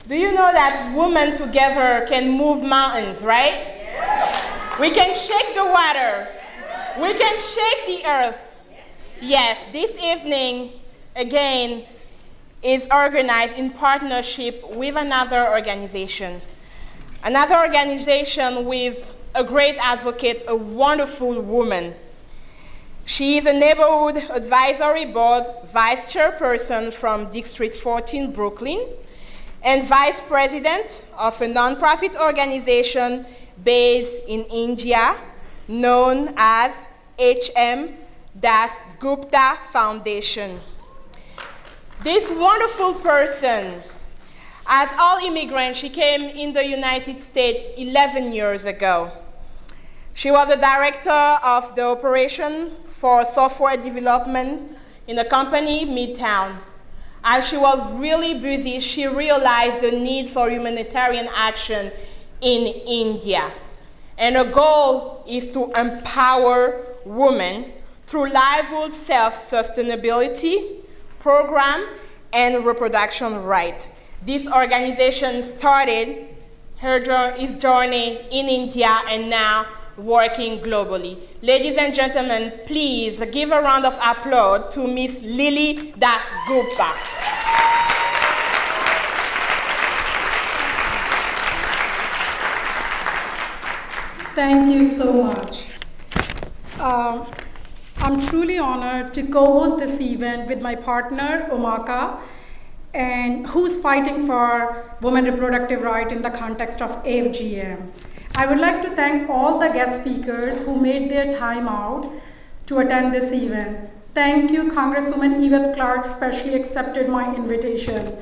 Do you know that women together can move mountains, right? Yes. We can shake the water. Yes. We can shake the earth. Yes, this evening, again, is organized in partnership with another organization. Another organization with a great advocate, a wonderful woman. She is a neighborhood advisory board vice chairperson from District 14, Brooklyn, and vice president of a nonprofit organization based in India known as HM Gupta Foundation. This wonderful person, as all immigrants, she came in the United States 11 years ago. She was the director of the operation for software development in a company, Midtown. As she was really busy, she realized the need for humanitarian action in India. And her goal is to empower women through livelihood self-sustainability program and reproduction rights. This organization started its journey in India and now working globally. Ladies and gentlemen, please give a round of applause to Miss Lily Gupta. Thank you so much. I'm truly honored to co-host this event with my partner, UMACA, and who's fighting for women reproductive rights in the context of AFGM. I would like to thank all the guest speakers who made their time out to attend this event. Thank you, Congresswoman Yvette Clarke, especially accepted my invitation.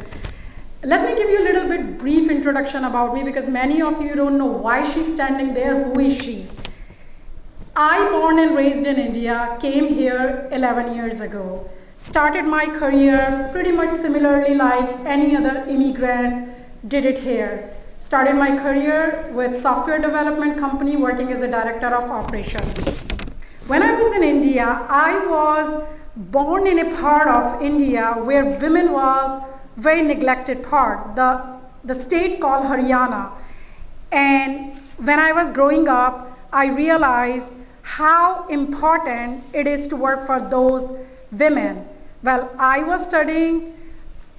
Let me give you a little bit brief introduction about me because many of you don't know why she's standing there, who is she? I, born and raised in India, came here 11 years ago. Started my career pretty much similarly like any other immigrant did it here. Started my career with software development company working as a director of operations. When I was in India, I was born in a part of India where women was very neglected part, the state called Haryana. And when I was growing up, I realized how important it is to work for those women. Well, I was studying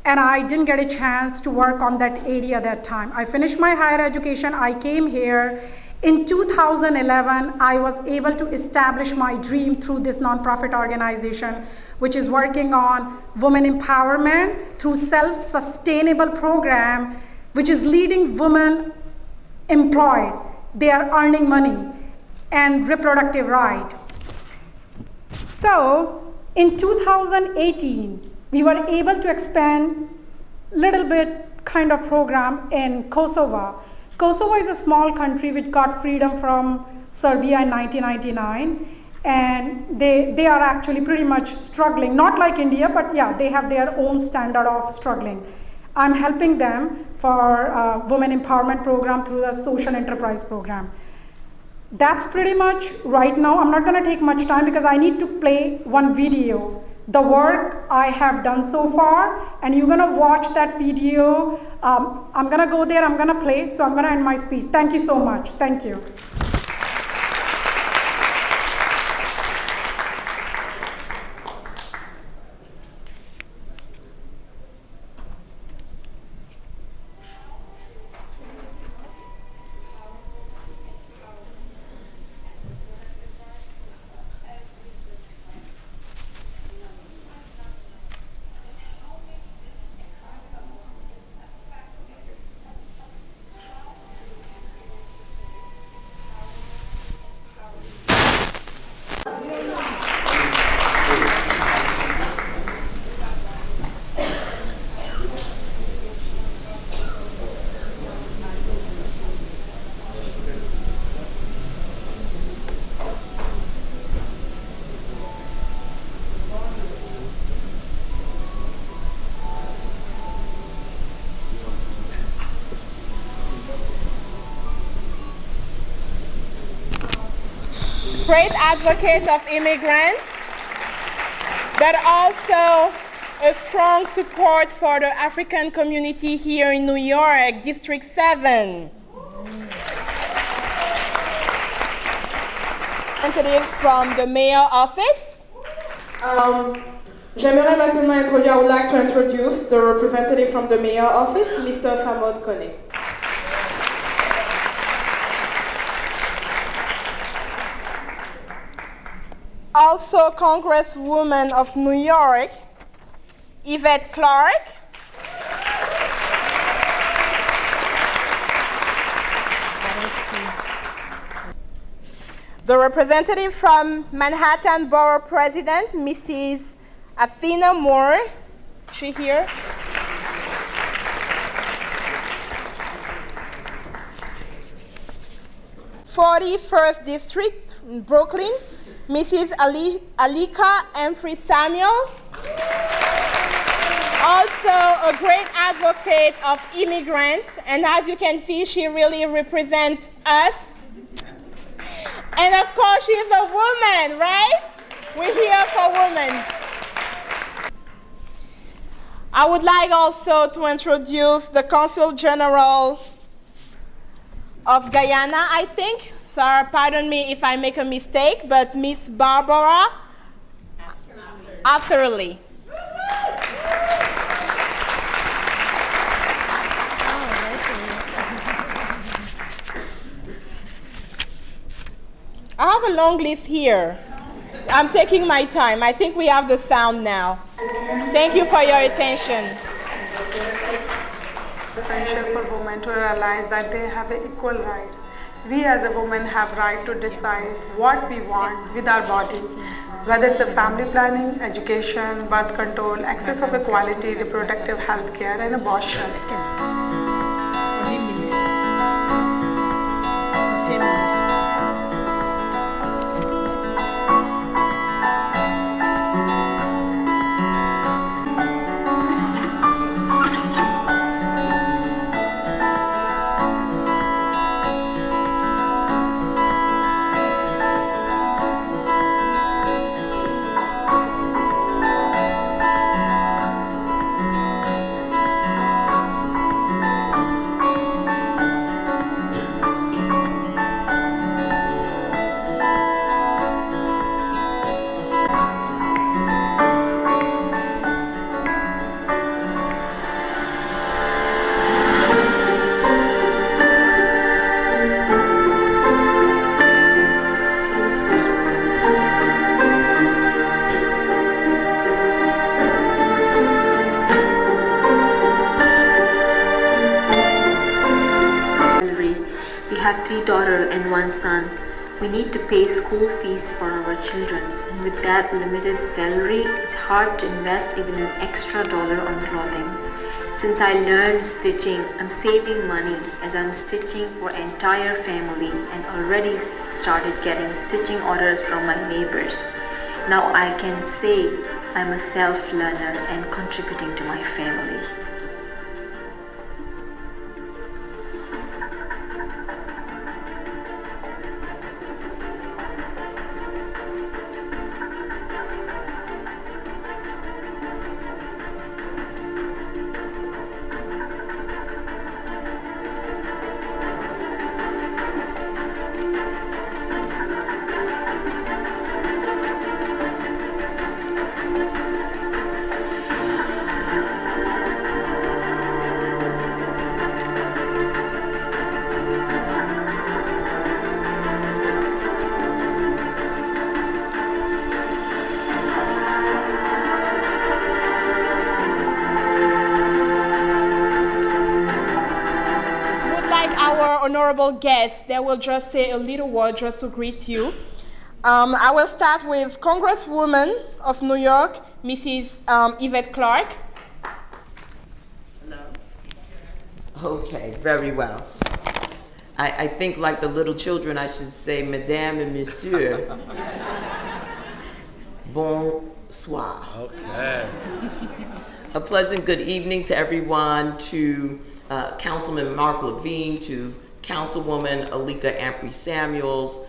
and I didn't get a chance to work on that area that time. I finished my higher education, I came here. In 2011, I was able to establish my dream through this nonprofit organization, which is working on women empowerment through self-sustainable program, which is leading women employed. They are earning money and reproductive right. So in 2018, we were able to expand little bit kind of program in Kosovo. Kosovo is a small country which got freedom from Serbia in 1999, and they are actually pretty much struggling, not like India, but yeah, they have their own standard of struggling. I'm helping them for women empowerment program through the social enterprise program. That's pretty much right now. I'm not gonna take much time because I need to play one video, the work I have done so far, and you're gonna watch that video. I'm gonna go there, I'm gonna play, so I'm gonna end my speech. Thank you so much, thank you. Great advocate of immigrants, but also a strong support for the African community here in New York, District 7. Representative from the mayor office. J'aimerais maintenant introduire, I would like to introduce the representative from the mayor office, Mr. Famod Kone. Also, Congresswoman of New York, Yvette Clarke. The representative from Manhattan Borough President, Mrs. Athena Moore. Is she here? '41st District, Brooklyn, Mrs. Alika Humphrey Samuel. Also a great advocate of immigrants, and as you can see, she really represents us. And of course, she's a woman, right? We're here for women. I would like also to introduce the Consul General of Guyana, I think. Sir, pardon me if I make a mistake, but Miss Barbara Atherley. I have a long list here. I'm taking my time. I think we have the sound now. Thank you for your attention. Essential for women to realize that they have equal rights. We as a woman have right to decide what we want with our body, whether it's a family planning, education, birth control, access of equality, reproductive health care, and abortion. have 3 daughters and 1 son. We need to pay school fees for our children, and with that limited salary, it's hard to invest even an extra dollar on clothing. Since I learned stitching, I'm saving money as I'm stitching for entire family and already started getting stitching orders from my neighbors. Now I can say I'm a self-learner and contributing to my family. Honorable guests, they will just say a little word just to greet you. I will start with Congresswoman of New York, Mrs. Yvette Clarke. Hello. Okay, very well. I think like the little children, I should say, Madame and Monsieur. Bonsoir. Okay. A pleasant good evening to everyone, to Councilman Mark Levine, to Councilwoman Alika Humphrey Samuels,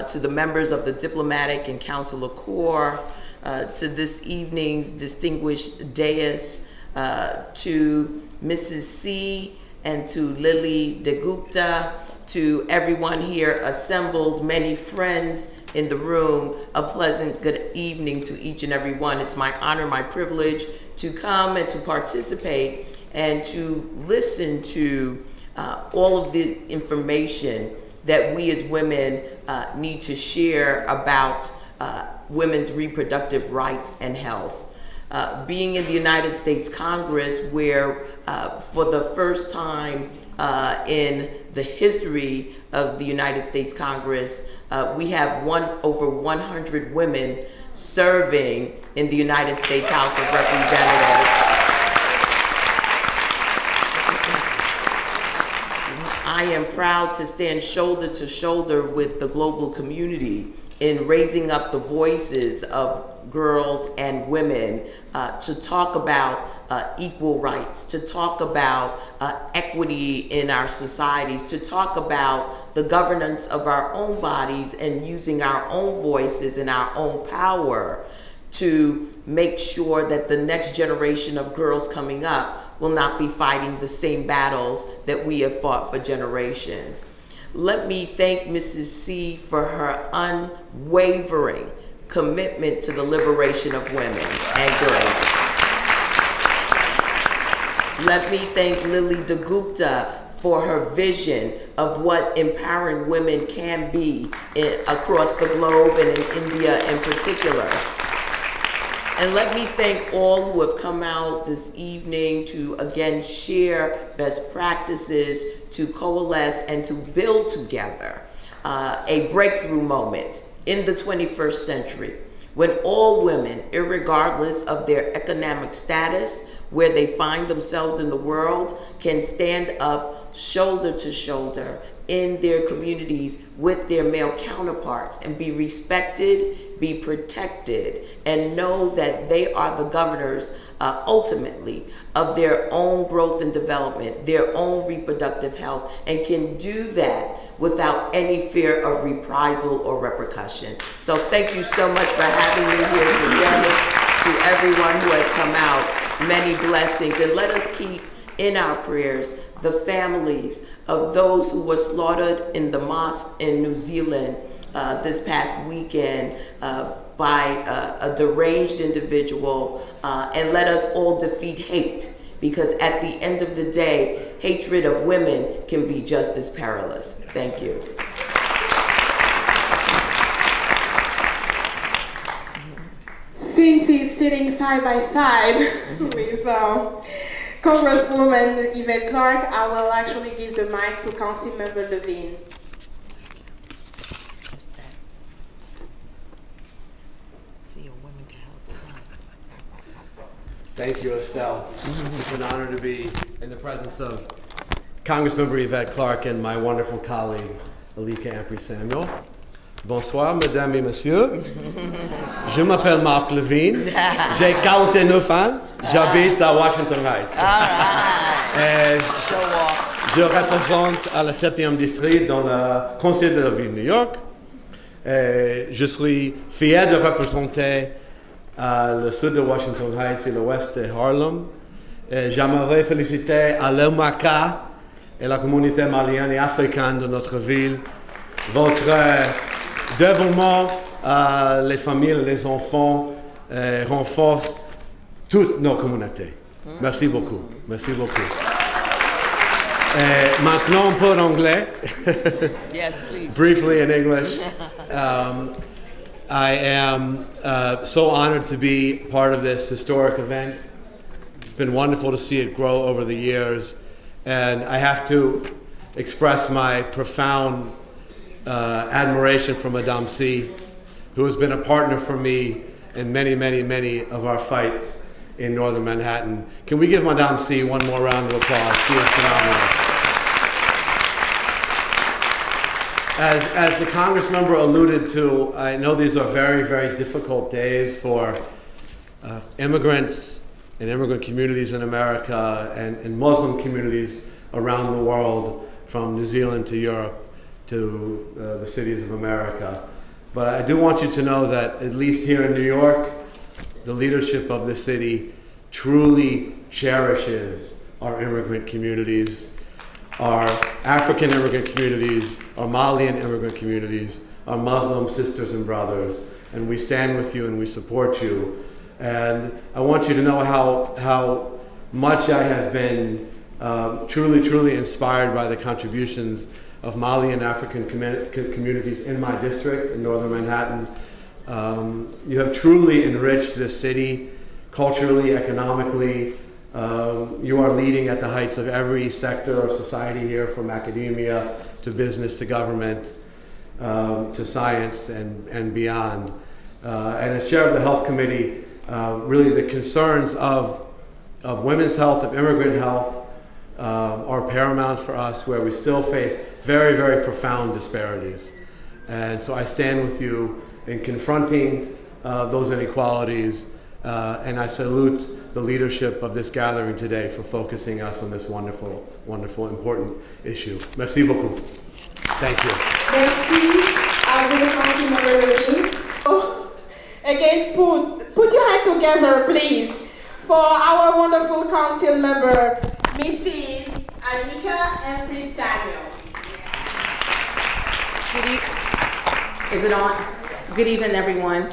to the members of the Diplomatic and Consular Corps, to this evening's distinguished dais, to Mrs. C and to Lily DeGupta, to everyone here assembled, many friends in the room, a pleasant good evening to each and every one. It's my honor, my privilege to come and to participate and to listen to all of the information that we as women need to share about women's reproductive rights and health. Being in the United States Congress, where for the first time in the history of the United States Congress, we have over 100 women serving in the United States House of Representatives. I am proud to stand shoulder to shoulder with the global community in raising up the voices of girls and women to talk about equal rights, to talk about equity in our societies, to talk about the governance of our own bodies and using our own voices and our own power to make sure that the next generation of girls coming up will not be fighting the same battles that we have fought for generations. Let me thank Mrs. C for her unwavering commitment to the liberation of women and girls. Let me thank Lily DeGupta for her vision of what empowering women can be across the globe and in India in particular. And let me thank all who have come out this evening to again share best practices, to coalesce and to build together a breakthrough moment in the 21st century when all women, irregardless of their economic status, where they find themselves in the world, can stand up shoulder to shoulder in their communities with their male counterparts and be respected, be protected, and know that they are the governors ultimately of their own growth and development, their own reproductive health, and can do that without any fear of reprisal or repercussion. So thank you so much for having me here today. To everyone who has come out, many blessings, and let us keep in our prayers the families of those who were slaughtered in the mosque in New Zealand this past weekend by a deranged individual, and let us all defeat hate, because at the end of the day, hatred of women can be just as perilous. Thank you. Since he's sitting side by side with Congresswoman Yvette Clarke, I will actually give the mic to Councilmember Levine. Thank you, Estelle. It's an honor to be in the presence of Congressmember Yvette Clarke and my wonderful colleague, Alika Ampry-Samuel. Bonsoir, mesdames et messieurs. Je m'appelle Marc Levine. J'ai 49 ans. J'habite à Washington Heights. Et je représente à le 7e district dans le conseil de la ville de New York. Et je suis fier de représenter le sud de Washington Heights et l'ouest de Harlem. J'aimerais féliciter à l'UMACA et la communauté malienne et africaine de notre ville. Votre dévouement à les familles et les enfants renforce toutes nos communautés. Merci beaucoup. Merci beaucoup. Maintenant un peu d'anglais. Yes, please. Briefly in English. I am so honored to be part of this historic event. It's been wonderful to see it grow over the years. And I have to express my profound admiration for Madame C, who has been a partner for me in many, many, many of our fights in northern Manhattan. Can we give Madame C one more round of applause? She is phenomenal. As the Congress member alluded to, I know these are very, very difficult days for immigrants and immigrant communities in America and Muslim communities around the world, from New Zealand to Europe to the cities of America. But I do want you to know that at least here in New York, the leadership of the city truly cherishes our immigrant communities, our African immigrant communities, our Malian immigrant communities, our Muslim sisters and brothers, and we stand with you and we support you. And I want you to know how much I have been truly inspired by the contributions of Mali and African communities in my district in northern Manhattan. You have truly enriched this city culturally, economically. You are leading at the heights of every sector of society here, from academia to business to government to science and beyond. And as chair of the health committee, really the concerns of women's health, of immigrant health, are paramount for us, where we still face very profound disparities. And so I stand with you in confronting those inequalities, and I salute the leadership of this gathering today for focusing us on this wonderful, important issue. Merci beaucoup. Thank you. Merci à vous, Councilmember Levine. Again, put your hand together, please, for our wonderful council member, Mrs. Anika Empress Samuel. Is it on? Good evening, everyone.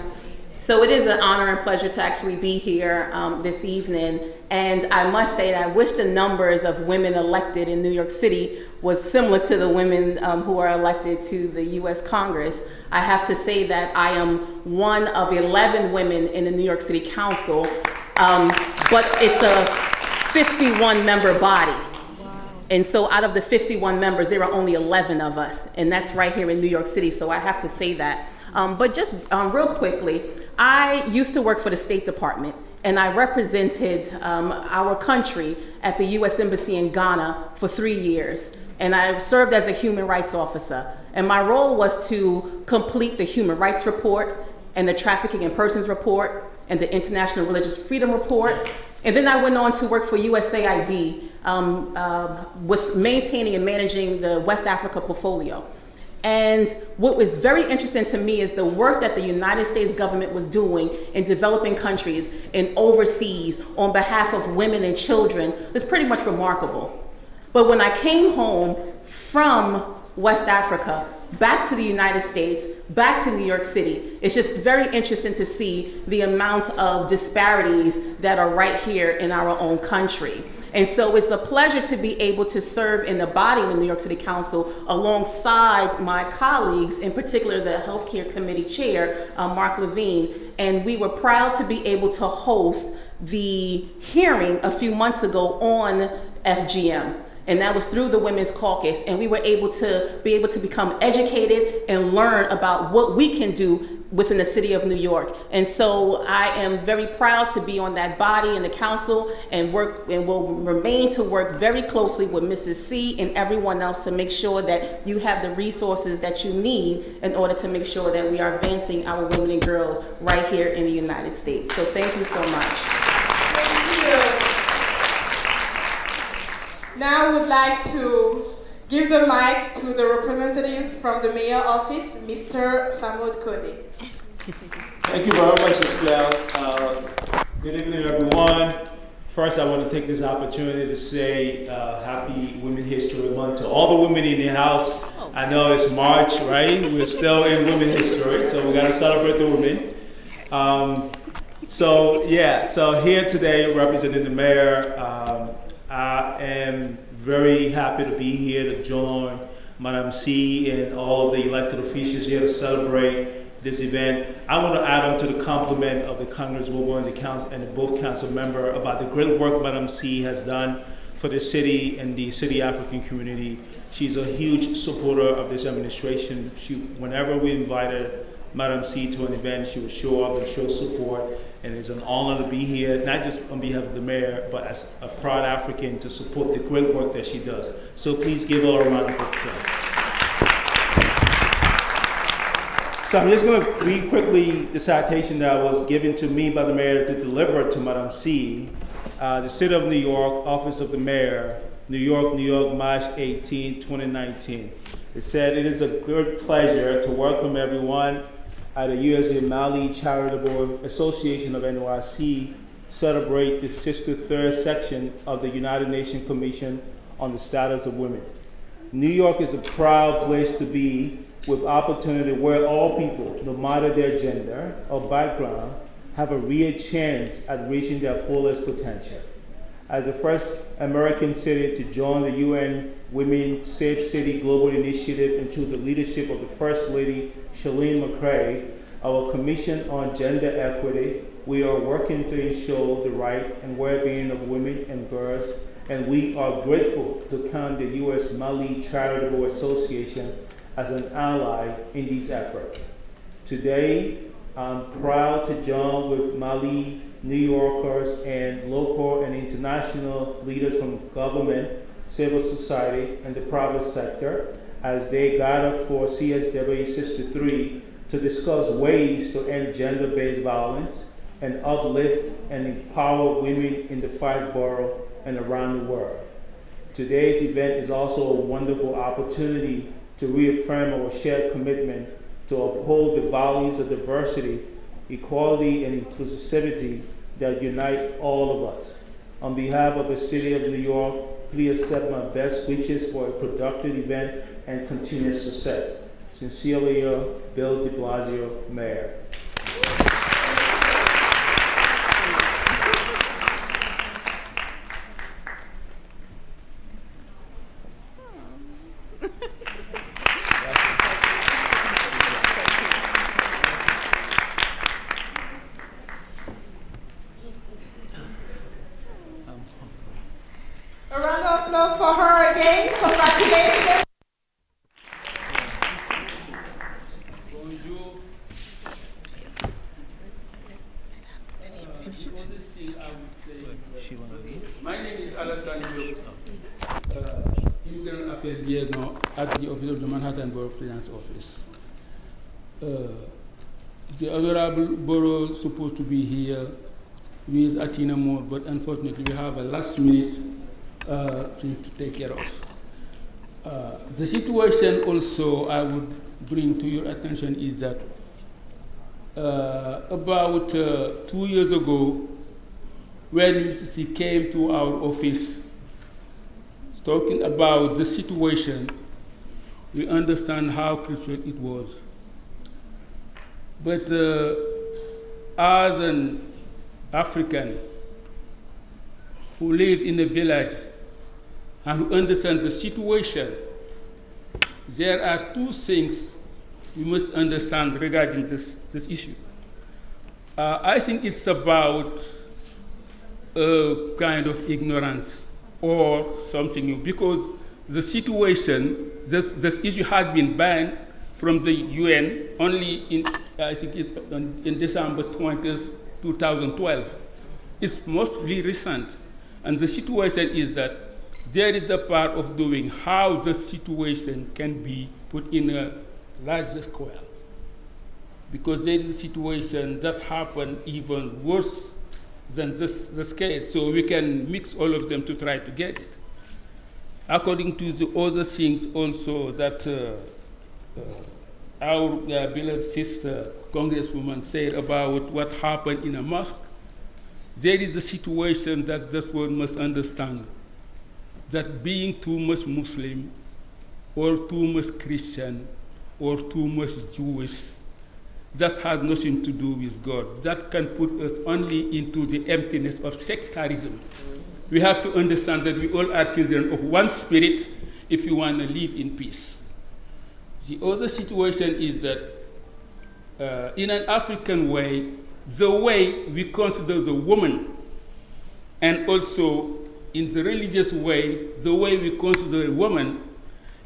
So it is an honor and pleasure to actually be here this evening. And I must say that I wish the numbers of women elected in New York City was similar to the women who are elected to the U.S. Congress. I have to say that I am one of 11 women in the New York City Council, but it's a 51-member body. And so out of the 51 members, there are only 11 of us, and that's right here in New York City, so I have to say that. But just real quickly, I used to work for the State Department, and I represented our country at the U.S. Embassy in Ghana for 3 years. And I served as a human rights officer. And my role was to complete the Human Rights Report and the Trafficking in Persons Report and the International Religious Freedom Report. And then I went on to work for USAID with maintaining and managing the West Africa portfolio. And what was very interesting to me is the work that the United States government was doing in developing countries and overseas on behalf of women and children was pretty much remarkable. But when I came home from West Africa, back to the United States, back to New York City, it's just very interesting to see the amount of disparities that are right here in our own country. And so it's a pleasure to be able to serve in the body of the New York City Council alongside my colleagues, in particular the Healthcare Committee Chair, Mark Levine. And we were proud to be able to host the hearing a few months ago on FGM. And that was through the Women's Caucus. And we were able to become educated and learn about what we can do within the city of New York. And so I am very proud to be on that body and the council and will remain to work very closely with Mrs. C and everyone else to make sure that you have the resources that you need in order to make sure that we are advancing our women and girls right here in the United States. So thank you so much. Thank you. Now I would like to give the mic to the representative from the mayor office, Mr. Famod Kone. Thank you very much, Estelle. Good evening, everyone. First, I want to take this opportunity to say Happy Women's History Month to all the women in the house. I know it's March, right? We're still in Women's History, so we got to celebrate the women. So here today representing the mayor, I am very happy to be here to join Madam C and all of the elected officials here to celebrate this event. I want to add on to the compliment of the Congresswoman and the council and both council member about the great work Madam C has done for the city and the city African community. She's a huge supporter of this administration. Whenever we invited Madam C to an event, she would show up and show support. And it's an honor to be here, not just on behalf of the mayor, but as a proud African to support the great work that she does. So please give her a round of applause. So I'm just going to read quickly the citation that was given to me by the mayor to deliver to Madam C. The City of New York, Office of the Mayor, New York, March 18, 2019. It said, "It is a great pleasure to welcome everyone at the USA Mali Charitable Association of NYC celebrate the 63rd section of the United Nations Commission on the Status of Women. New York is a proud place to be, with opportunity where all people, no matter their gender or background, have a real chance at reaching their fullest potential. As the first American city to join the UN Women Safe City Global Initiative and to the leadership of the First Lady, Shalene McCray, our Commission on Gender Equity, we are working to ensure the right and well-being of women and girls, and we are grateful to count the U.S. Mali Charitable Association as an ally in these efforts. Today, I'm proud to join with Mali New Yorkers and local and international leaders from government, civil society, and the private sector as they gather for CSW 63 to discuss ways to end gender-based violence and uplift and empower women in the five boroughs and around the world. Today's event is also a wonderful opportunity to reaffirm our shared commitment to uphold the values of diversity, equality, and inclusivity that unite all of us. On behalf of the City of New York, please accept my best wishes for a productive event and continued success. Sincerely, Bill de Blasio, Mayor. A round of applause for her again. Congratulations. My name is Alassane Diop, Immigrant Affairs Liaison at the Office of the Manhattan Borough President's Office. The Honorable Borough is supposed to be here with Atina Moore, but unfortunately we have a last minute thing to take care of. The situation also I would bring to your attention is that about 2 years ago, when Mr. C came to our office talking about the situation, we understand how crucial it was. But as an African who live in a village and who understand the situation, there are two things we must understand regarding this issue. I think it's about a kind of ignorance or something new, because the situation, this issue has been banned from the UN only in, I think in December 20th, 2012. It's mostly recent. And the situation is that there is a part of doing how the situation can be put in a larger scale. Because there is a situation that happened even worse than this case, so we can mix all of them to try to get it. According to the other things also that our beloved sister, Congresswoman, said about what happened in a mosque, there is a situation that this world must understand, that being too much Muslim or too much Christian or too much Jewish, that has nothing to do with God. That can put us only into the emptiness of sectarism. We have to understand that we all are children of one spirit if we want to live in peace. The other situation is that in an African way, the way we consider the woman, and also in the religious way, the way we consider a woman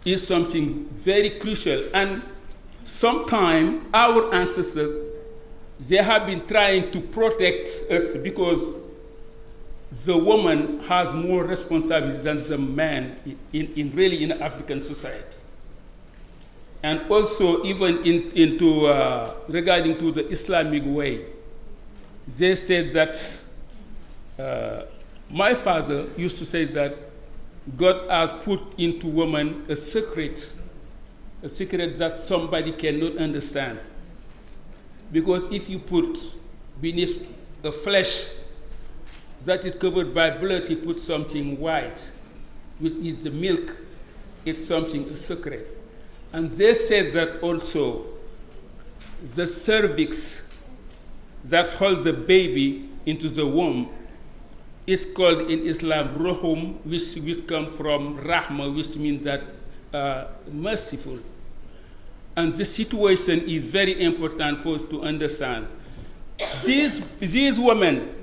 is something very crucial. And sometimes our ancestors, they have been trying to protect us because the woman has more responsibility than the man in African society. And also even regarding to the Islamic way, they said that my father used to say that God has put into woman a secret that somebody cannot understand. Because if you put beneath the flesh that is covered by blood, he put something white, which is the milk. It's something sacred. And they said that also the cervix that holds the baby into the womb is called in Islam Rohum, which comes from Rahma, which means that merciful. And this situation is very important for us to understand. These women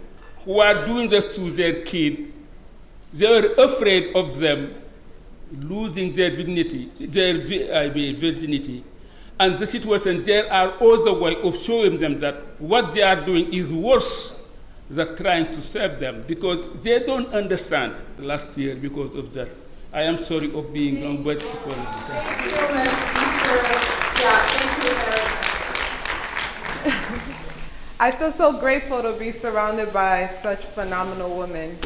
who are doing this to their kid, they are afraid of them losing their virginity, And the situation, there are other ways of showing them that what they are doing is worse than trying to save them, because they don't understand last year because of that. I am sorry of being long, but Thank you, thank you. I feel so grateful to be surrounded by such phenomenal women.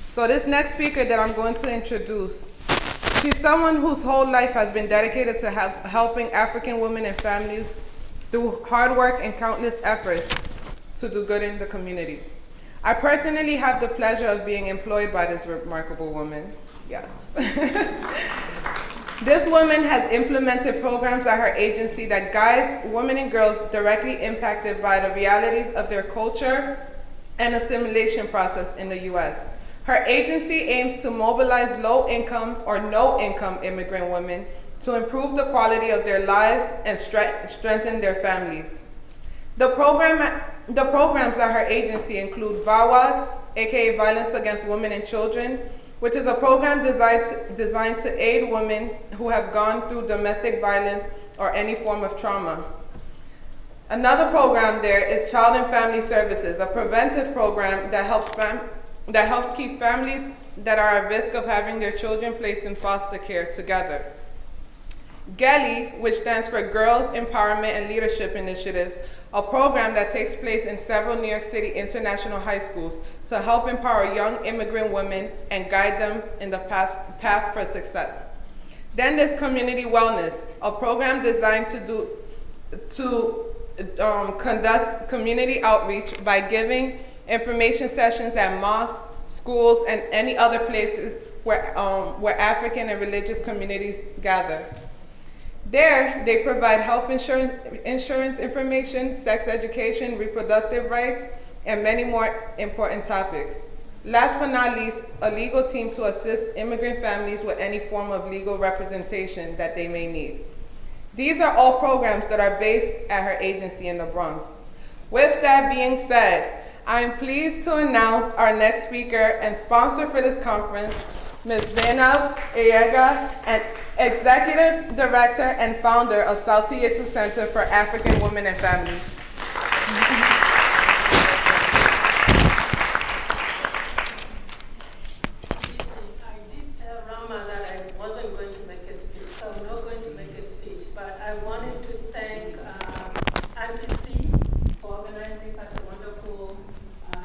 So this next speaker that I'm going to introduce, she's someone whose whole life has been dedicated to helping African women and families through hard work and countless efforts to do good in the community. I personally have the pleasure of being employed by this remarkable woman. Yes. This woman has implemented programs at her agency that guides women and girls directly impacted by the realities of their culture and assimilation process in the U.S. Her agency aims to mobilize low-income or no-income immigrant women to improve the quality of their lives and strengthen their families. The programs at her agency include VAWAD, aka Violence Against Women and Children, which is a program designed to aid women who have gone through domestic violence or any form of trauma. Another program there is Child and Family Services, a preventive program that helps keep families that are at risk of having their children placed in foster care together. GELI, which stands for Girls Empowerment and Leadership Initiative, a program that takes place in several New York City international high schools to help empower young immigrant women and guide them in the path for success. Then there's Community Wellness, a program designed to conduct community outreach by giving information sessions at mosques, schools, and any other places where African and religious communities gather. There, they provide health insurance information, sex education, reproductive rights, and many more important topics. Last but not least, a legal team to assist immigrant families with any form of legal representation that they may need. These are all programs that are based at her agency in the Bronx. With that being said, I am pleased to announce our next speaker and sponsor for this conference, Ms. Zainab Eyega, and Executive Director and Founder of Saltietu Center for African Women and Families. I did tell Rama that I wasn't going to make a speech, so I'm not going to make a speech, but I wanted to thank Auntie C for organizing such a wonderful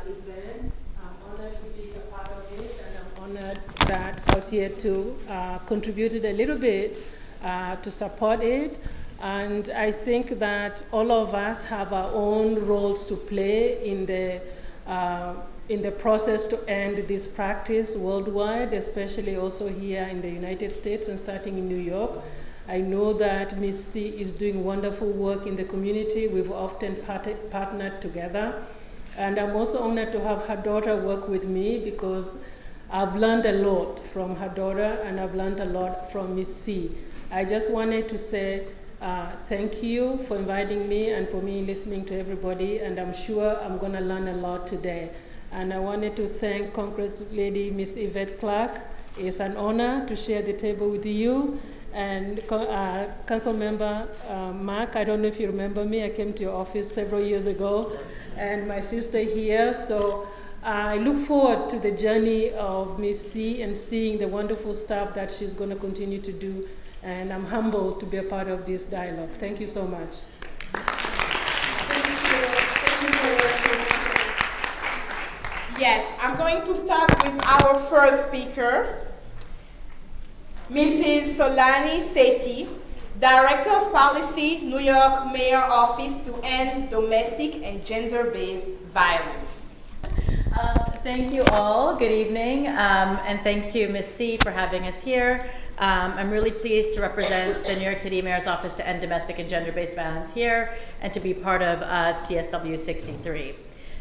event. I'm honored to be a part of it, and I'm honored that Saltietu contributed a little bit to support it. And I think that all of us have our own roles to play in the process to end this practice worldwide, especially also here in the United States and starting in New York. I know that Ms. C is doing wonderful work in the community. We've often partnered together. And I'm also honored to have her daughter work with me, because I've learned a lot from her daughter, and I've learned a lot from Ms. C. I just wanted to say thank you for inviting me and for me listening to everybody, and I'm sure I'm going to learn a lot today. And I wanted to thank Congress Lady Ms. Yvette Clark. It's an honor to share the table with you. And Council Member Mark, I don't know if you remember me. I came to your office several years ago, and my sister here. So I look forward to the journey of Ms. C and seeing the wonderful stuff that she's going to continue to do. And I'm humbled to be a part of this dialogue. Thank you so much. Yes, I'm going to start with our first speaker, Mrs. Solani Sethi, Director of Policy, New York Mayor Office to End Domestic and Gender-Based Violence. Thank you all. Good evening, and thanks to Ms. C for having us here. I'm really pleased to represent the New York City Mayor's Office to End Domestic and Gender-Based Violence here, and to be part of CSW 63.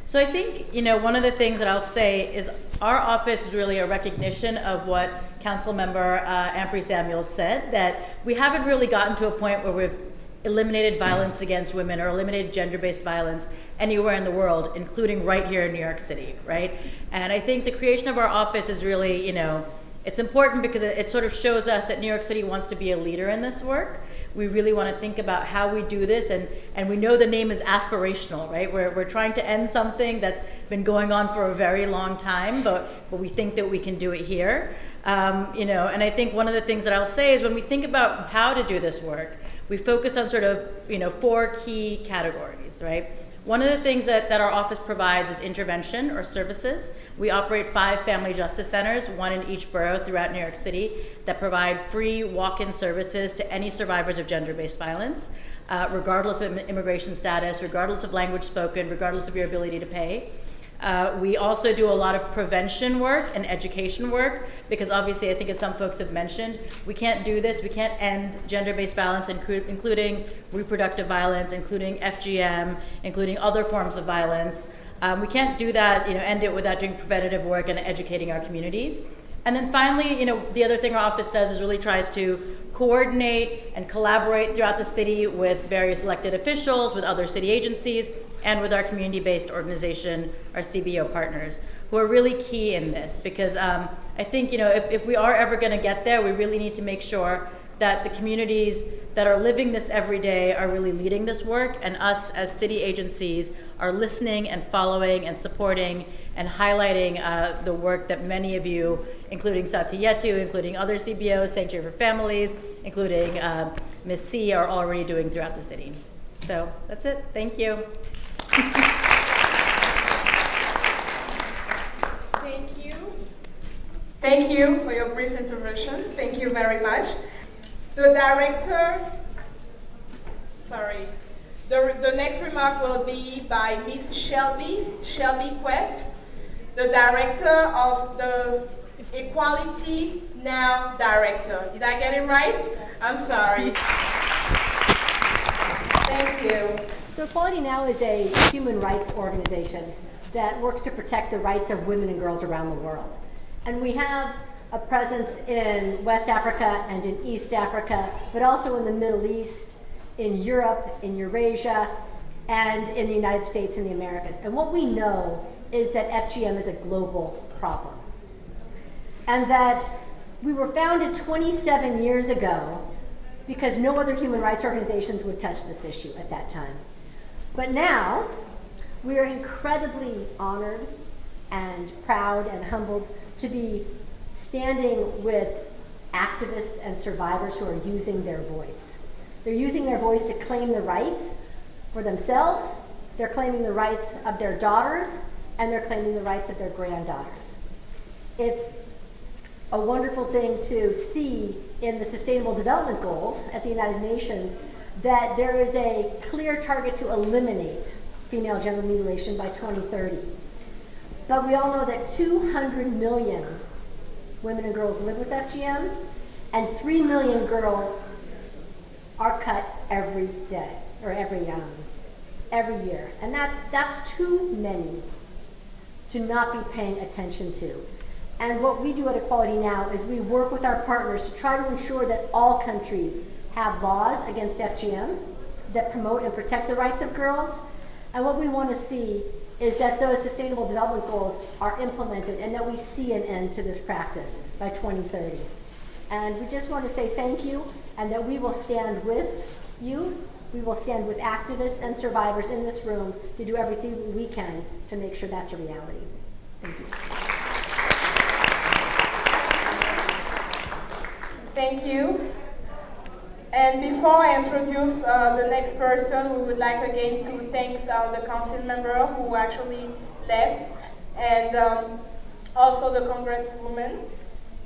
So I think, one of the things that I'll say is our office is really a recognition of what Councilmember Ampry Samuels said, that we haven't really gotten to a point where we've eliminated violence against women or eliminated gender-based violence anywhere in the world, including right here in New York City, right? And I think the creation of our office is really, it's important because it sort of shows us that New York City wants to be a leader in this work. We really want to think about how we do this, and we know the name is aspirational, right? We're trying to end something that's been going on for a very long time, but we think that we can do it here. And I think one of the things that I'll say is when we think about how to do this work, we focus on sort of, 4 key categories, right? One of the things that our office provides is intervention or services. We operate 5 family justice centers, 1 in each borough throughout New York City, that provide free walk-in services to any survivors of gender-based violence, regardless of immigration status, regardless of language spoken, regardless of your ability to pay. We also do a lot of prevention work and education work, because obviously, I think as some folks have mentioned, we can't do this, we can't end gender-based violence, including reproductive violence, including FGM, including other forms of violence. We can't do that, end it without doing preventative work and educating our communities. And then finally, the other thing our office does is really tries to coordinate and collaborate throughout the city with various elected officials, with other city agencies, and with our community-based organization, our CBO partners, who are really key in this. Because I think, if we are ever going to get there, we really need to make sure that the communities that are living this every day are really leading this work, and us as city agencies are listening and following and supporting and highlighting the work that many of you, including Satyetu, including other CBOs, Sanctuary for Families, including Ms. C, are already doing throughout the city. So that's it. Thank you. Thank you. Thank you for your brief intervention. Thank you very much. The next remark will be by Ms. Shelby Quest, the Director of the Equality Now Director. Did I get it right? I'm sorry. Thank you. So Equality Now is a human rights organization that works to protect the rights of women and girls around the world. And we have a presence in West Africa and in East Africa, but also in the Middle East, in Europe, in Eurasia, and in the United States and the Americas. And what we know is that FGM is a global problem. And that we were founded 27 years ago because no other human rights organizations would touch this issue at that time. But now, we are incredibly honored and proud and humbled to be standing with activists and survivors who are using their voice. They're using their voice to claim the rights for themselves, they're claiming the rights of their daughters, and they're claiming the rights of their granddaughters. It's a wonderful thing to see in the Sustainable Development Goals at the United Nations that there is a clear target to eliminate female genital mutilation by 2030. But we all know that 200 million women and girls live with FGM, and 3 million girls are cut every day, or every year. And that's too many to not be paying attention to. And what we do at Equality Now is we work with our partners to try to ensure that all countries have laws against FGM that promote and protect the rights of girls. And what we want to see is that those Sustainable Development Goals are implemented and that we see an end to this practice by 2030. And we just want to say thank you, and that we will stand with you. We will stand with activists and survivors in this room to do everything we can to make sure that's a reality. Thank you. Thank you. And before I introduce the next person, we would like again to thank the council member who actually left, and also the congresswoman,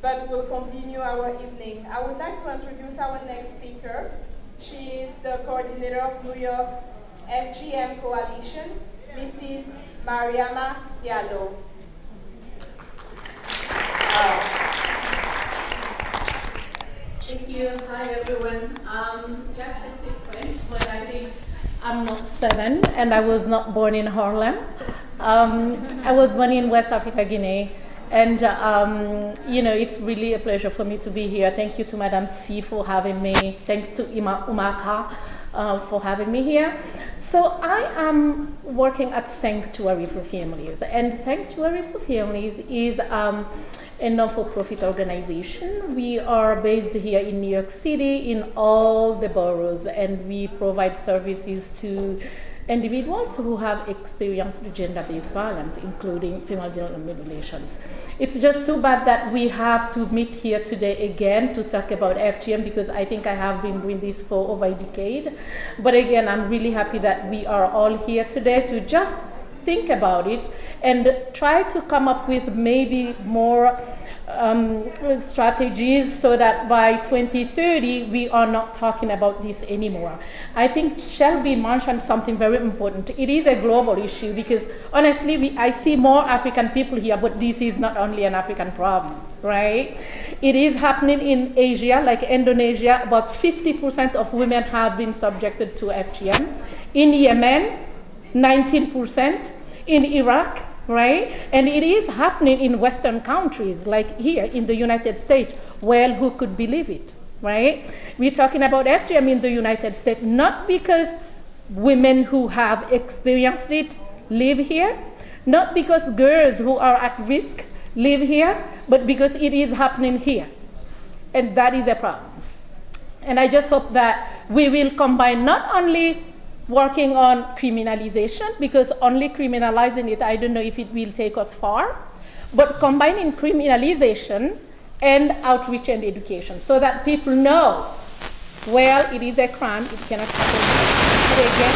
but we'll continue our evening. I would like to introduce our next speaker, She is the coordinator of New York FGM Coalition, Mrs. Mariama Diallo. Thank you. Hi, everyone. Yes, I speak French, but I think I'm not 7, and I was not born in Harlem. I was born in West Africa, Guinea, and it's really a pleasure for me to be here. Thank you to Madam C for having me. Thanks to UMACA for having me here. So I am working at Sanctuary for Families, and Sanctuary for Families is a non-for-profit organization. We are based here in New York City in all the boroughs, and we provide services to individuals who have experienced gender-based violence, including female genital mutilations. It's just too bad that we have to meet here today again to talk about FGM, because I think I have been doing this for over a decade. But again, I'm really happy that we are all here today to just think about it and try to come up with maybe more strategies so that by 2030 we are not talking about this anymore. I think Shelby mentioned something very important. It is a global issue because honestly I see more African people here, but this is not only an African problem, right? It is happening in Asia, like Indonesia. About 50% of women have been subjected to FGM. In Yemen, 19%. In Iraq, right? And it is happening in Western countries, like here in the United States. Well, who could believe it, right? We're talking about FGM in the United States, not because women who have experienced it live here, not because girls who are at risk live here, but because it is happening here. And that is a problem. And I just hope that we will combine not only working on criminalization, because only criminalizing it, I don't know if it will take us far, but combining criminalization and outreach and education so that people know, well, it is a crime, it cannot happen. But again,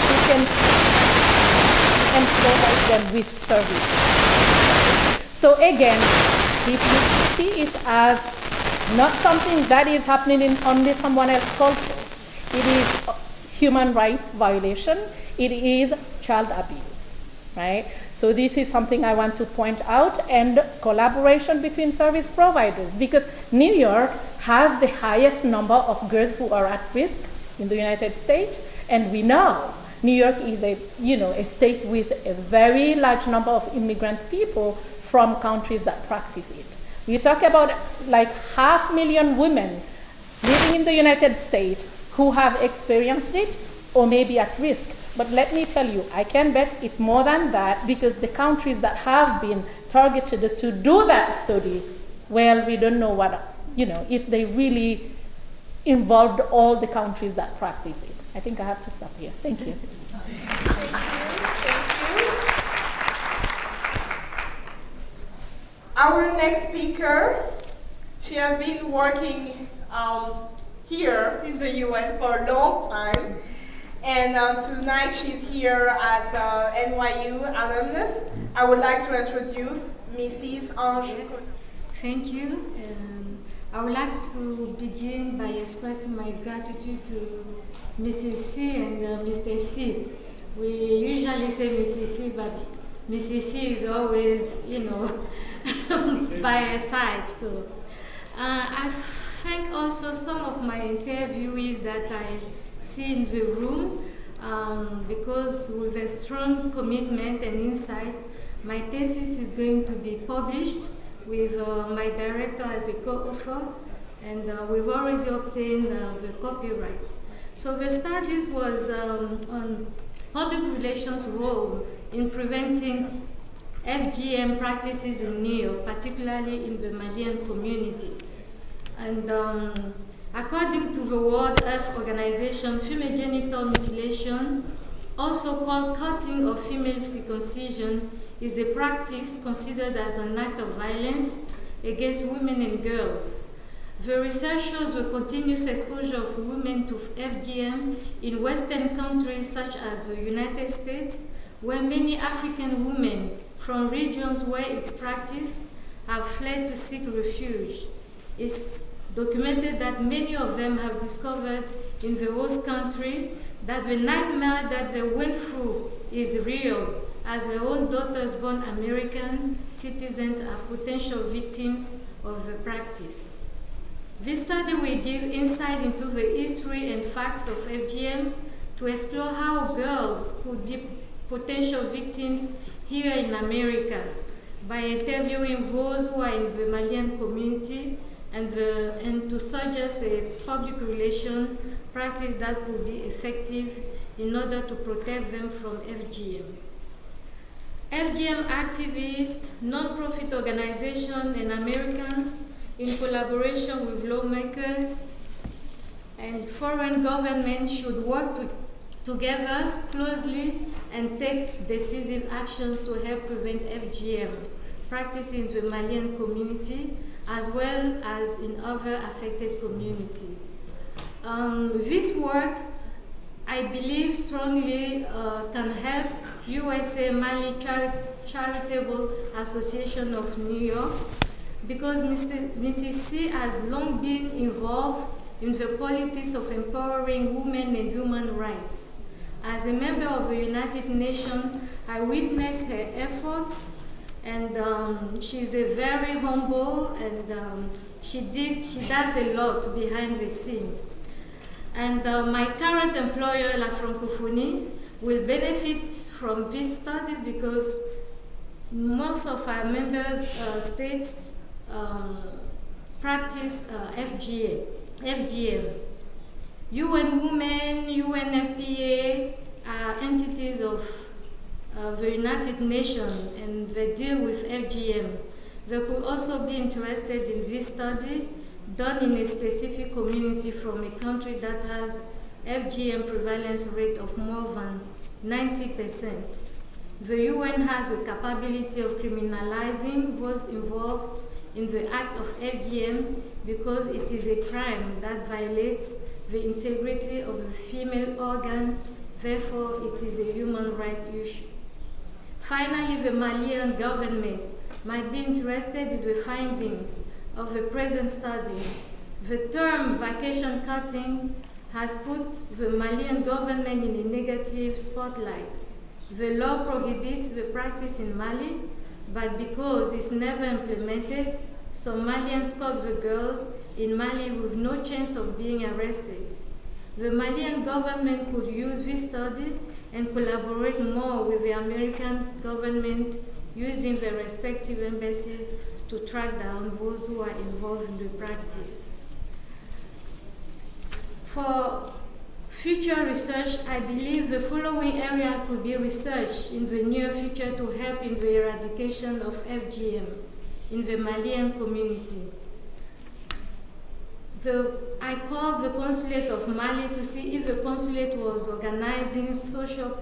we can and provide them with services. So again, if you see it as not something that is happening in only someone else's culture. It is human rights violation. It is child abuse, right? So this is something I want to point out, and collaboration between service providers, because New York has the highest number of girls who are at risk in the United States, and we know New York is a state with a very large number of immigrant people from countries that practice it. We talk about like 500,000 women living in the United States who have experienced it or may be at risk. But let me tell you, I can bet it's more than that, because the countries that have been targeted to do that study, well, we don't know what, if they really involved all the countries that practice it. I think I have to stop here. Thank you. Our next speaker, she has been working here in the UN for a long time, and tonight she's here as a NYU alumnus. I would like to introduce Mrs. Ange. Yes, thank you. I would like to begin by expressing my gratitude to Mrs. C and Mr. C. We usually say Mrs. C, but Mrs. C is always, by her side. So I thank also some of my interviewees that I see in the room, because with a strong commitment and insight, my thesis is going to be published with my director as a co-author, and we've already obtained the copyright. So the studies was on public relations role in preventing FGM practices in New York, particularly in the Malian community. And according to the World Health Organization, female genital mutilation, also called cutting or female circumcision, is a practice considered as an act of violence against women and girls. The research shows the continuous exposure of women to FGM in Western countries such as the United States, where many African women from regions where it's practiced have fled to seek refuge. It's documented that many of them have discovered in the host country that the nightmare that they went through is real, as their own daughters born American citizens are potential victims of the practice. This study will give insight into the history and facts of FGM to explore how girls could be potential victims here in America by interviewing those who are in the Malian community and to suggest a public relation practice that could be effective in order to protect them from FGM. FGM activists, non-profit organizations, and Americans, in collaboration with lawmakers and foreign governments, should work together closely and take decisive actions to help prevent FGM practice in the Malian community as well as in other affected communities. This work, I believe strongly, can help USA Mali Charitable Association of New York, because Mrs. C has long been involved in the politics of empowering women and human rights. As a member of the United Nations, I witnessed her efforts, and she's a very humble, and she does a lot behind the scenes. And my current employer, La Francophonie, will benefit from these studies because most of our members states practice FGM. UN Women, UNFPA are entities of the United Nations, and they deal with FGM. They could also be interested in this study done in a specific community from a country that has FGM prevalence rate of more than 90%. The UN has the capability of criminalizing those involved in the act of FGM because it is a crime that violates the integrity of the female organ, therefore it is a human rights issue. Finally, the Malian government might be interested in the findings of the present study. The term vacation cutting has put the Malian government in a negative spotlight. The law prohibits the practice in Mali, but because it's never implemented, Somalians caught the girls in Mali with no chance of being arrested. The Malian government could use this study and collaborate more with the American government using their respective embassies to track down those who are involved in the practice. For future research, I believe the following area could be researched in the near future to help in the eradication of FGM in the Malian community. I called the Consulate of Mali to see if the consulate was organizing social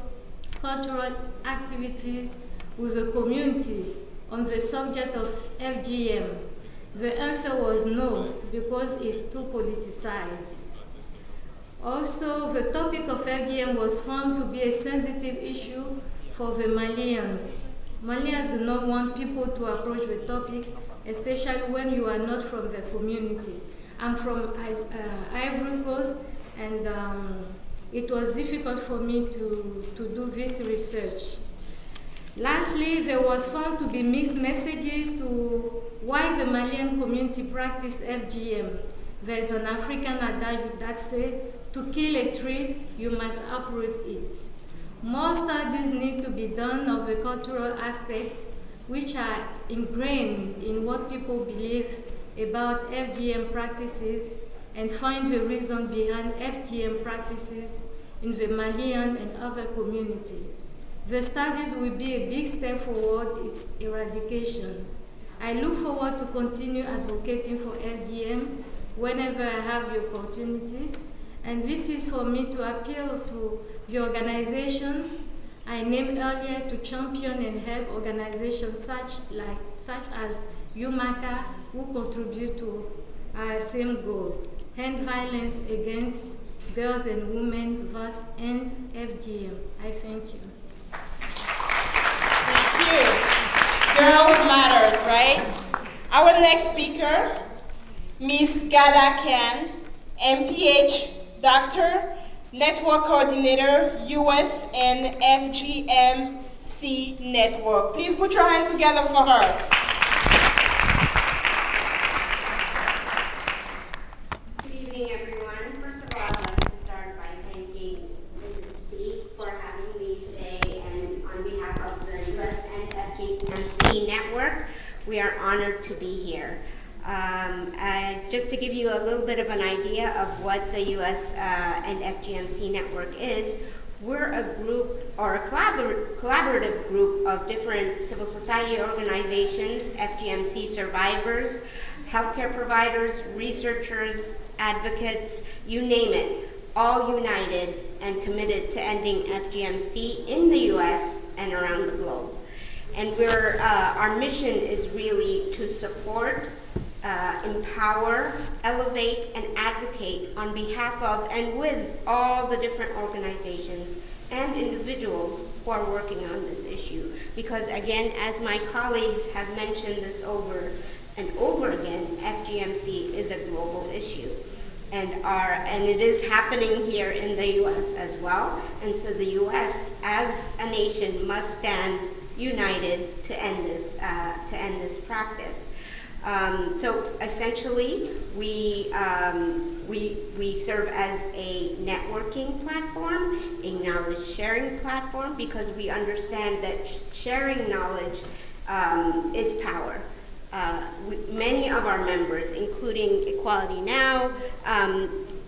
cultural activities with the community on the subject of FGM. The answer was no, because it's too politicized. Also, the topic of FGM was found to be a sensitive issue for the Malians. Malians do not want people to approach the topic, especially when you are not from the community. I'm from Ivory Coast, and it was difficult for me to do this research. Lastly, there was found to be mixed messages to why the Malian community practice FGM. There's an African adage that says, to kill a tree, you must uproot it. More studies need to be done of the cultural aspects which are ingrained in what people believe about FGM practices and find the reason behind FGM practices in the Malian and other communities. The studies will be a big step forward its eradication. I look forward to continue advocating for FGM whenever I have the opportunity, and this is for me to appeal to the organizations I named earlier to champion and help organizations such as UMACA, who contribute to our same goal: end violence against girls and women, thus end FGM. I thank you. Thank you. Girls matters, right? Our next speaker Ms. Gada Khan, MPH Doctor, Network Coordinator, US and FGMC Network. Please put your hands together for her. Good evening, everyone. First of all, I'd like to start by thanking Mrs. C for having me today, and on behalf of the US and FGMC Network, we are honored to be here. Just to give you a little bit of an idea of what the US and FGMC Network is, we're a group, or a collaborative group of different civil society organizations, FGMC survivors, healthcare providers, researchers, advocates, you name it, all united and committed to ending FGMC in the US and around the globe. And our mission is really to support, empower, elevate, and advocate on behalf of and with all the different organizations and individuals who are working on this issue. Because again, as my colleagues have mentioned this over and over again, FGMC is a global issue. And it is happening here in the US as well. And so the US as a nation must stand united to end this practice. So essentially, we serve as a networking platform, a knowledge sharing platform, because we understand that sharing knowledge is power. Many of our members, including Equality Now,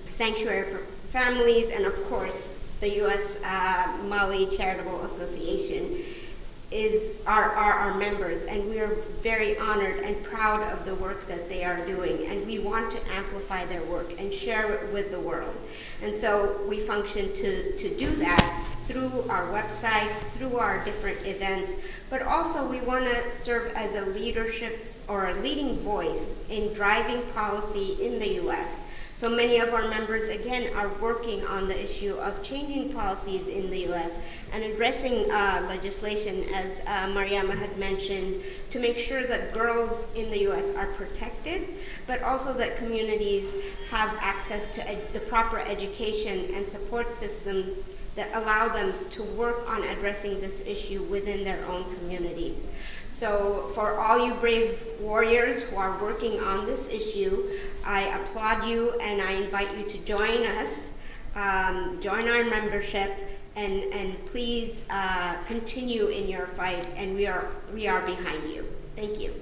Sanctuary for Families, and of course the U.S. Mali Charitable Association, are our members, and we are very honored and proud of the work that they are doing, and we want to amplify their work and share it with the world. And so we function to do that through our website, through our different events, but also we want to serve as a leadership or a leading voice in driving policy in the U.S. So many of our members, again, are working on the issue of changing policies in the U.S. and addressing legislation, as Mariama had mentioned, to make sure that girls in the U.S. are protected, but also that communities have access to the proper education and support systems that allow them to work on addressing this issue within their own communities. So for all you brave warriors who are working on this issue, I applaud you and I invite you to join us, join our membership, and please continue in your fight, and we are behind you. Thank you.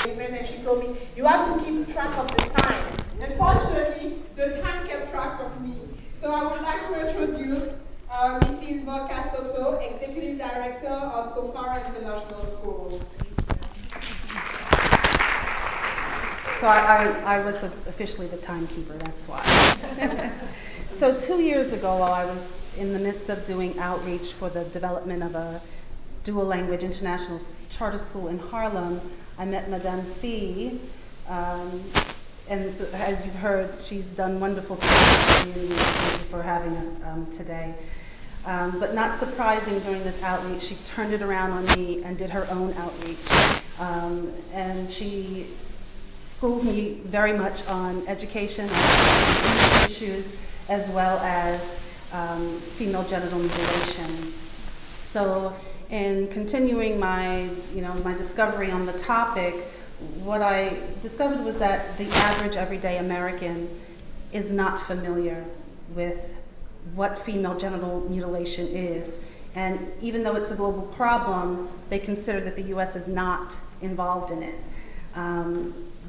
And she told me, you have to keep track of the time. Unfortunately, the time kept track of me. So I would like to introduce Mrs. Volka Soto, Executive Director of SOFAR International School. So I was officially the timekeeper, that's why. So 2 years ago, while I was in the midst of doing outreach for the development of a dual language international charter school in Harlem, I met Madame C. And so, as you've heard, she's done wonderful things in the community. Thank you for having us today. But not surprising, during this outreach, she turned it around on me and did her own outreach. And she schooled me very much on education, on issues, as well as female genital mutilation. So in continuing my discovery on the topic, what I discovered was that the average everyday American is not familiar with what female genital mutilation is. And even though it's a global problem, they consider that the US is not involved in it.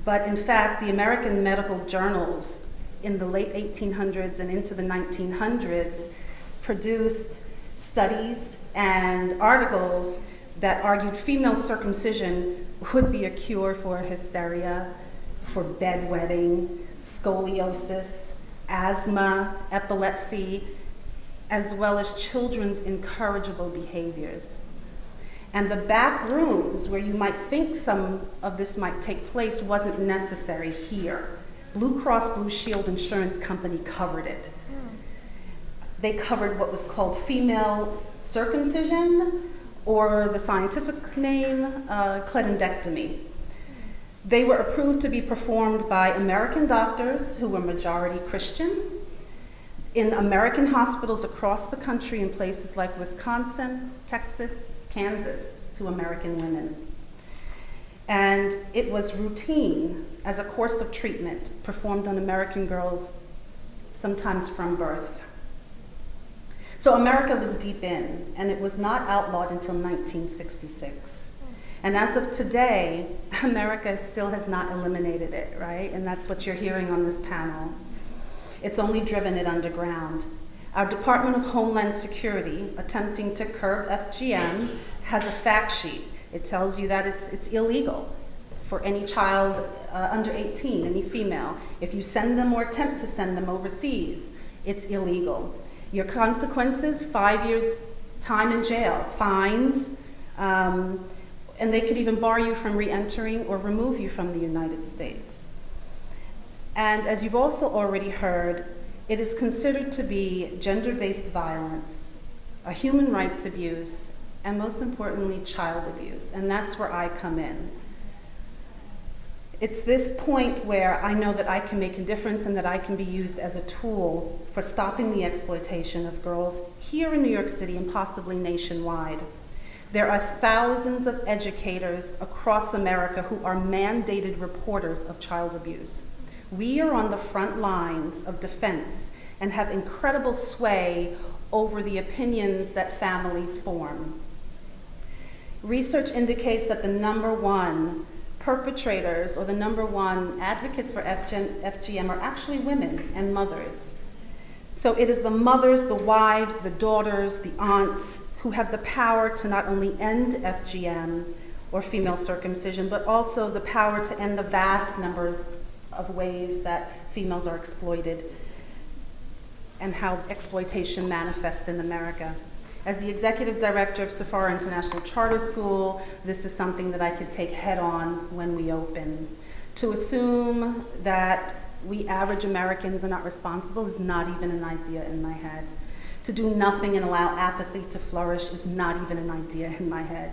But in fact, the American medical journals in the late 1800s and into the 1900s produced studies and articles that argued female circumcision would be a cure for hysteria, for bedwetting, scoliosis, asthma, epilepsy, as well as children's incorrigible behaviors. And the back rooms where you might think some of this might take place wasn't necessary here. Blue Cross Blue Shield Insurance Company covered it. They covered what was called female circumcision, or the scientific name, cledendectomy. They were approved to be performed by American doctors who were majority Christian in American hospitals across the country in places like Wisconsin, Texas, Kansas, to American women. And it was routine as a course of treatment performed on American girls, sometimes from birth. So America was deep in, and it was not outlawed until 1966. And as of today, America still has not eliminated it, right? And that's what you're hearing on this panel. It's only driven it underground. Our Department of Homeland Security, attempting to curb FGM, has a fact sheet. It tells you that it's illegal for any child under 18, any female. If you send them or attempt to send them overseas, it's illegal. Your consequences, 5 years time in jail, fines, and they could even bar you from re-entering or remove you from the United States. And as you've also already heard, it is considered to be gender-based violence, a human rights abuse, and most importantly, child abuse. And that's where I come in. It's this point where I know that I can make a difference and that I can be used as a tool for stopping the exploitation of girls here in New York City and possibly nationwide. There are thousands of educators across America who are mandated reporters of child abuse. We are on the front lines of defense and have incredible sway over the opinions that families form. Research indicates that the #1 perpetrators or the #1 advocates for FGM are actually women and mothers. So it is the mothers, the wives, the daughters, the aunts who have the power to not only end FGM or female circumcision, but also the power to end the vast numbers of ways that females are exploited and how exploitation manifests in America. As the executive director of Sephora International Charter School, this is something that I could take head on when we open. To assume that we average Americans are not responsible is not even an idea in my head. To do nothing and allow apathy to flourish is not even an idea in my head.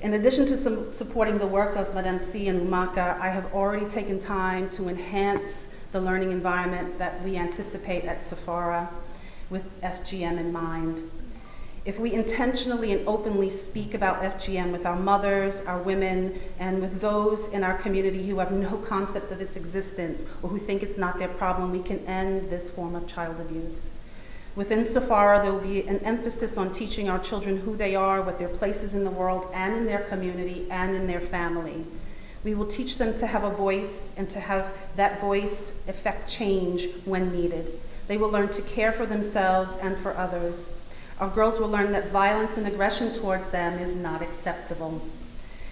In addition to supporting the work of Madame C and UMACA, I have already taken time to enhance the learning environment that we anticipate at Sephora with FGM in mind. If we intentionally and openly speak about FGM with our mothers, our women, and with those in our community who have no concept of its existence or who think it's not their problem, we can end this form of child abuse. Within Sephora, there will be an emphasis on teaching our children who they are, what their place is in the world and in their community and in their family. We will teach them to have a voice and to have that voice affect change when needed. They will learn to care for themselves and for others. Our girls will learn that violence and aggression towards them is not acceptable.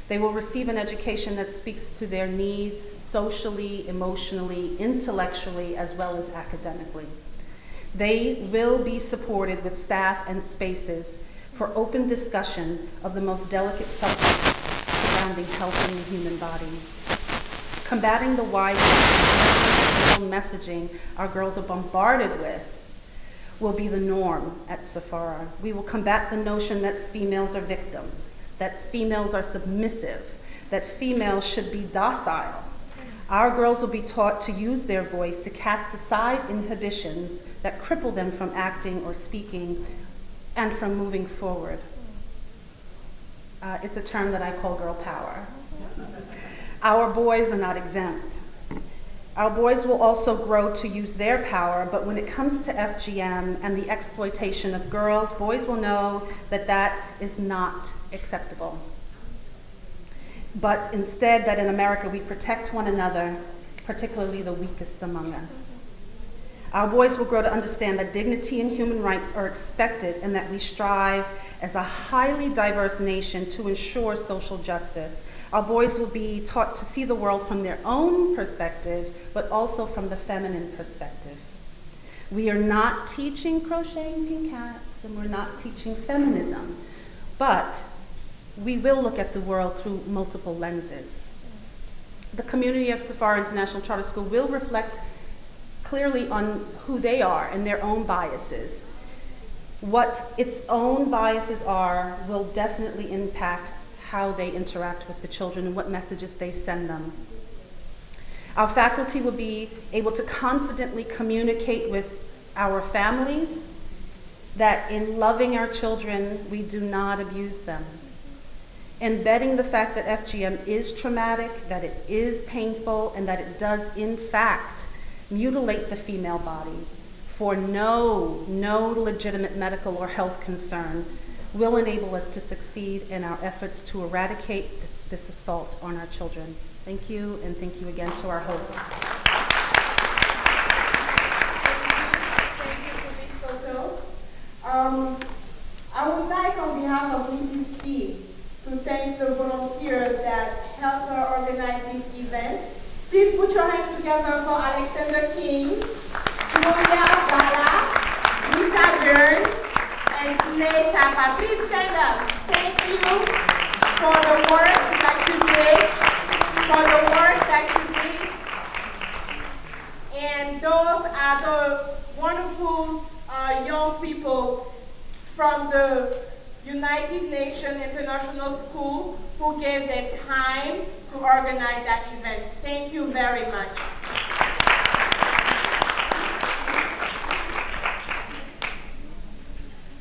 They will receive an education that speaks to their needs socially, emotionally, intellectually, as well as academically. They will be supported with staff and spaces for open discussion of the most delicate subjects surrounding health in the human body. Combating the wide messaging our girls are bombarded with will be the norm at Sephora. We will combat the notion that females are victims, that females are submissive, that females should be docile. Our girls will be taught to use their voice to cast aside inhibitions that cripple them from acting or speaking and from moving forward. It's a term that I call girl power. Our boys are not exempt. Our boys will also grow to use their power, but when it comes to FGM and the exploitation of girls, boys will know that that is not acceptable. But instead, that in America we protect one another, particularly the weakest among us. Our boys will grow to understand that dignity and human rights are expected and that we strive as a highly diverse nation to ensure social justice. Our boys will be taught to see the world from their own perspective, but also from the feminine perspective. We are not teaching crocheting pink hats, and we're not teaching feminism, but we will look at the world through multiple lenses. The community of Sephora International Charter School will reflect clearly on who they are and their own biases. What its own biases are will definitely impact how they interact with the children and what messages they send them. Our faculty will be able to confidently communicate with our families that in loving our children, we do not abuse them. Embedding the fact that FGM is traumatic, that it is painful, and that it does in fact mutilate the female body for no legitimate medical or health concern will enable us to succeed in our efforts to eradicate this assault on our children. Thank you, and thank you again to our hosts. I would like, on behalf of Mrs. C, to thank the volunteers that helped her organize this event. Please put your hands together for Alexander King, Gloria Bala, Rita Byrne, and Slay Tapa. Please stand up. Thank you for the work that you did, And those are the wonderful young people from the United Nations International School who gave their time to organize that event. Thank you very much.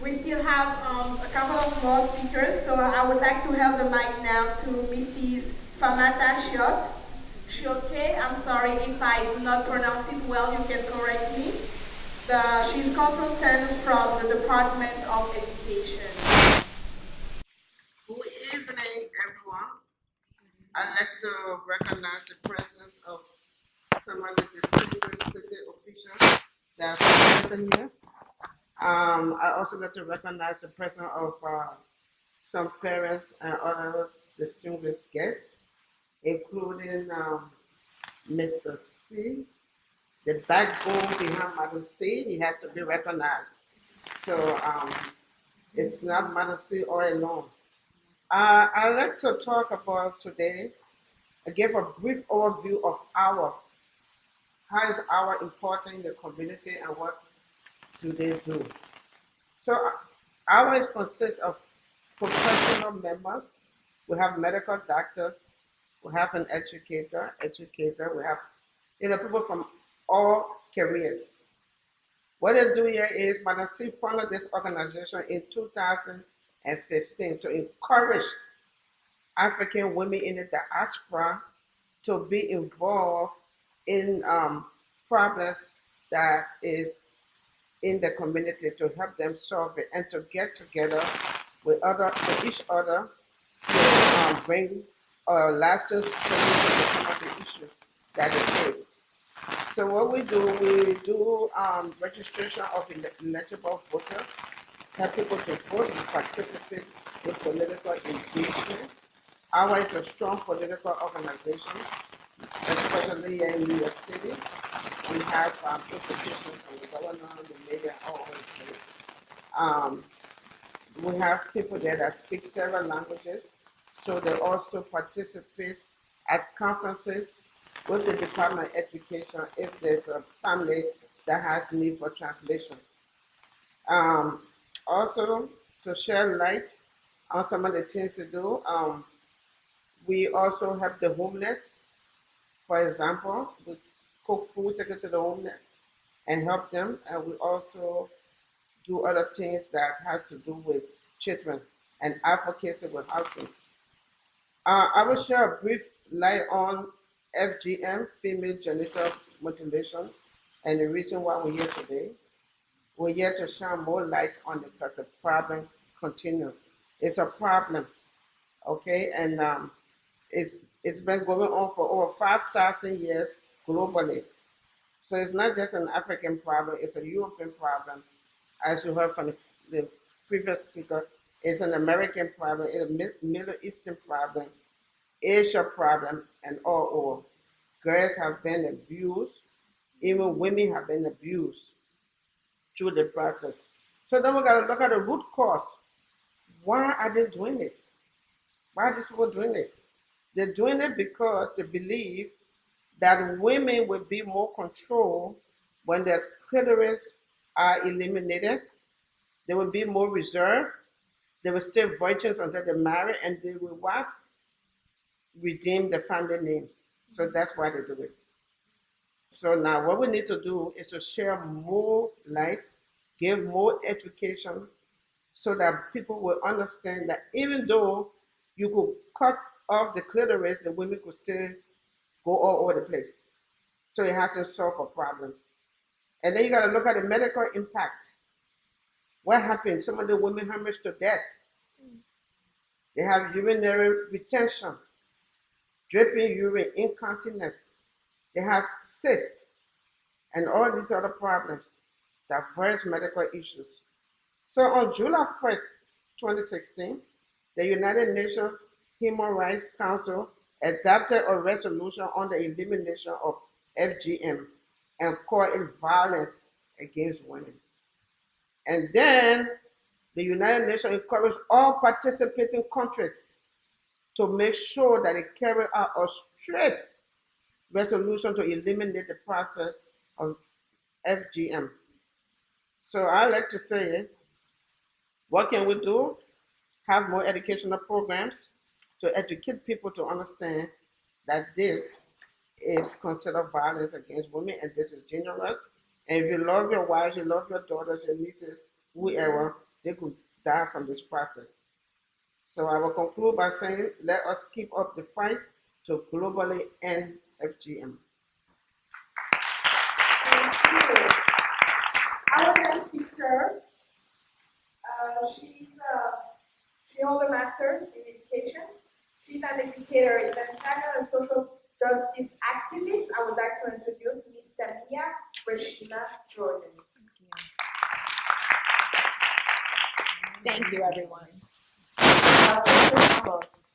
We still have a couple of more speakers, so I would like to hand the mic now to Mrs. Famata Shioke. I'm sorry if I do not pronounce it well, you can correct me. She's consultant from the Department of Education. Good evening, everyone. I'd like to recognize the presence of some of the distinguished city officials that are present here. I also like to recognize the presence of some parents and other distinguished guests, including Mr. C. The backbone behind Madam C, he has to be recognized. So it's not Madam C all alone. I'd like to talk about today, I give a brief overview of how is our important in the community and what do they do. So ours consists of professional members. We have medical doctors, we have an educator, we have people from all careers. What they do here is Madam C founded this organization in 2015 to encourage African women in the diaspora to be involved in problems that is in the community to help them solve it and to get together with each other to bring lasting solutions to some of the issues that they face. So what we do registration of eligible voters, help people to vote and participate in political engagement. Ours is a strong political organization, especially here in New York City. We have institutions from the governor, the mayor, all over the place. We have people there that speak several languages, so they also participate at conferences with the Department of Education if there's a family that has need for translation. Also, to shed light on some of the things to do, we also help the homeless. For example, we cook food, take it to the homeless and help them. And we also do other things that has to do with children and advocacy with housing. I will share a brief light on FGM, female genital mutilation, and the reason why we're here today. We're here to shine more light on it because the problem continues. It's a problem, okay? And it's been going on for over 5,000 years globally. So it's not just an African problem, it's a European problem. As you heard from the previous speaker, it's an American problem, it's a Middle Eastern problem, Asia problem, and all over. Girls have been abused, even women have been abused through the process. So then we gotta look at the root cause. Why are they doing it? Why are these people doing it? They're doing it because they believe that women will be more controlled when their clitoris are eliminated. They will be more reserved. They will stay virgins until they marry, and they will what? Redeem the family names. So that's why they do it. So now what we need to do is to share more light, give more education, so that people will understand that even though you could cut off the clitoris, the women could still go all over the place. So it has to solve a problem. And then you got to look at the medical impact. What happened? Some of the women hemorrhage to death. They have urinary retention, dripping urine, incontinence. They have cysts, and all these other problems, diverse medical issues. So on July 1st, 2016, the United Nations Human Rights Council adopted a resolution on the elimination of FGM and called it violence against women. And then the United Nations encouraged all participating countries to make sure that they carry out a strict resolution to eliminate the process of FGM. So I like to say, what can we do? Have more educational programs to educate people to understand that this is considered violence against women and this is dangerous. And if you love your wives, you love your daughters, your nieces, whoever, they could die from this process. So I will conclude by saying, let us keep up the fight to globally end FGM. Thank you. Our next speaker, she holds a master's in education. She's an educator, international and social justice activist. I would like to introduce Ms. Tamia Rashima Jordan. Thank you, everyone. First and foremost,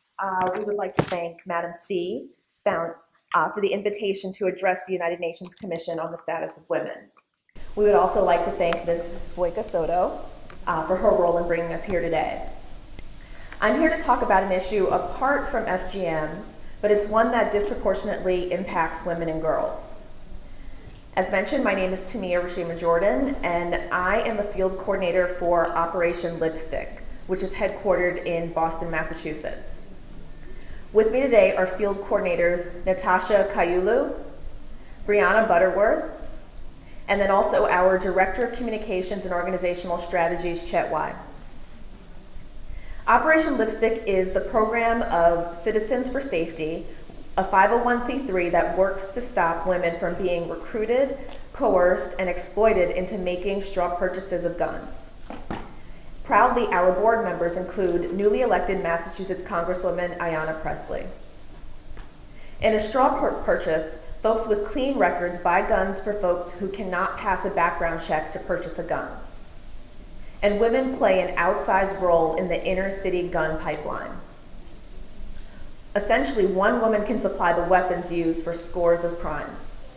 we would like to thank Madam C. For the invitation to address the United Nations Commission on the Status of Women. We would also like to thank Ms. Boyka Soto for her role in bringing us here today. I'm here to talk about an issue apart from FGM, but it's one that disproportionately impacts women and girls. As mentioned, my name is Tamia Rashima Jordan, and I am a field coordinator for Operation Lipstick, which is headquartered in Boston, Massachusetts. With me today are field coordinators Natasha Kayulu, Brianna Butterworth, and then also our Director of Communications and Organizational Strategies, Chet Y. Operation Lipstick is the program of Citizens for Safety, a 501c3 that works to stop women from being recruited, coerced, and exploited into making straw purchases of guns. Proudly, our board members include newly elected Massachusetts Congresswoman Ayanna Pressley. In a straw purchase, folks with clean records buy guns for folks who cannot pass a background check to purchase a gun. And women play an outsized role in the inner city gun pipeline. Essentially, one woman can supply the weapons used for scores of crimes.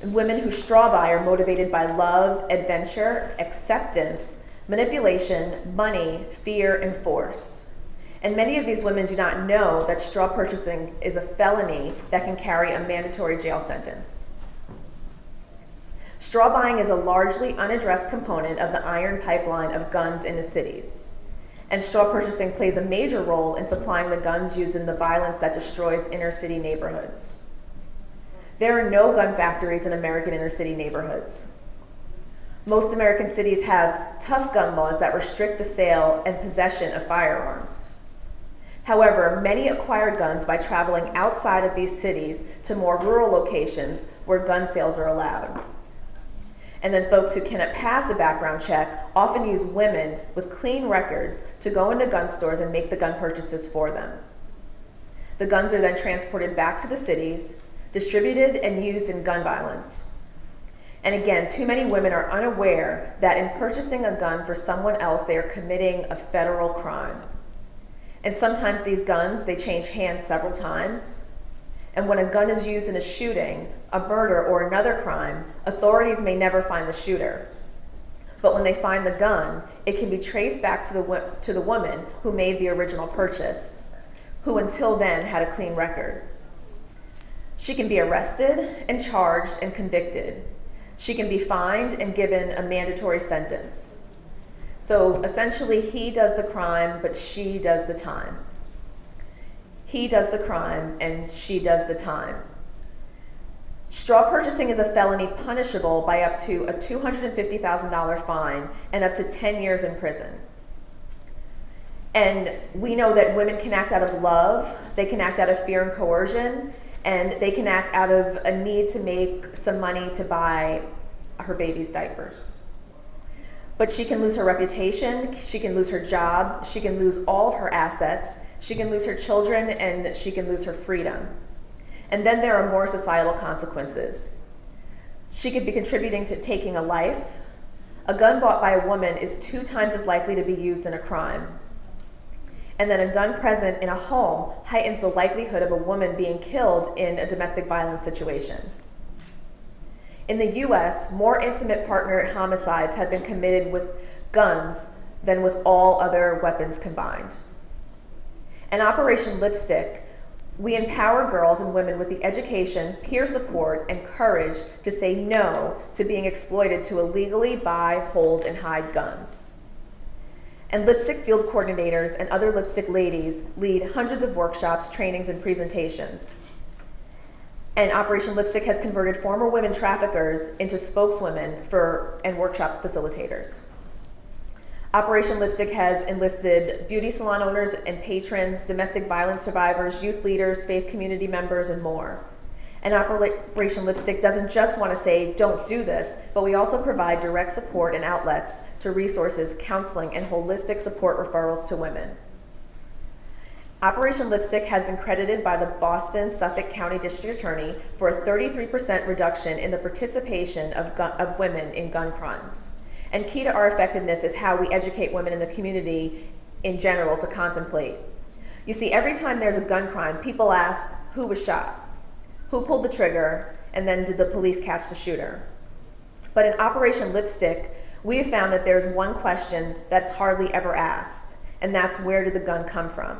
And women who straw buy are motivated by love, adventure, acceptance, manipulation, money, fear, and force. And many of these women do not know that straw purchasing is a felony that can carry a mandatory jail sentence. Straw buying is a largely unaddressed component of the iron pipeline of guns in the cities. And straw purchasing plays a major role in supplying the guns used in the violence that destroys inner city neighborhoods. There are no gun factories in American inner city neighborhoods. Most American cities have tough gun laws that restrict the sale and possession of firearms. However, many acquire guns by traveling outside of these cities to more rural locations where gun sales are allowed. And then folks who cannot pass a background check often use women with clean records to go into gun stores and make the gun purchases for them. The guns are then transported back to the cities, distributed and used in gun violence. And again, too many women are unaware that in purchasing a gun for someone else, they are committing a federal crime. And sometimes these guns, they change hands several times. And when a gun is used in a shooting, a murder, or another crime, authorities may never find the shooter. But when they find the gun, it can be traced back to the woman who made the original purchase, who until then had a clean record. She can be arrested and charged and convicted. She can be fined and given a mandatory sentence. So essentially, he does the crime, but she does the time. He does the crime, and she does the time. Straw purchasing is a felony punishable by up to a $250,000 fine and up to 10 years in prison. And we know that women can act out of love, they can act out of fear and coercion, and they can act out of a need to make some money to buy her baby's diapers. But she can lose her reputation, she can lose her job, she can lose all of her assets, she can lose her children, and she can lose her freedom. And then there are more societal consequences. She could be contributing to taking a life. A gun bought by a woman is 2 times as likely to be used in a crime. And then a gun present in a home heightens the likelihood of a woman being killed in a domestic violence situation. In the US, more intimate partner homicides have been committed with guns than with all other weapons combined. In Operation Lipstick, we empower girls and women with the education, peer support, and courage to say no to being exploited to illegally buy, hold, and hide guns. And lipstick field coordinators and other lipstick ladies lead hundreds of workshops, trainings, and presentations. And Operation Lipstick has converted former women traffickers into spokeswomen and workshop facilitators. Operation Lipstick has enlisted beauty salon owners and patrons, domestic violence survivors, youth leaders, faith community members, and more. And Operation Lipstick doesn't just want to say, don't do this, but we also provide direct support and outlets to resources, counseling, and holistic support referrals to women. Operation Lipstick has been credited by the Boston Suffolk County District Attorney for a 33% reduction in the participation of women in gun crimes. And key to our effectiveness is how we educate women in the community in general to contemplate. You see, every time there's a gun crime, people ask, who was shot? Who pulled the trigger? And then did the police catch the shooter? But in Operation Lipstick, we have found that there's one question that's hardly ever asked, and that's, where did the gun come from?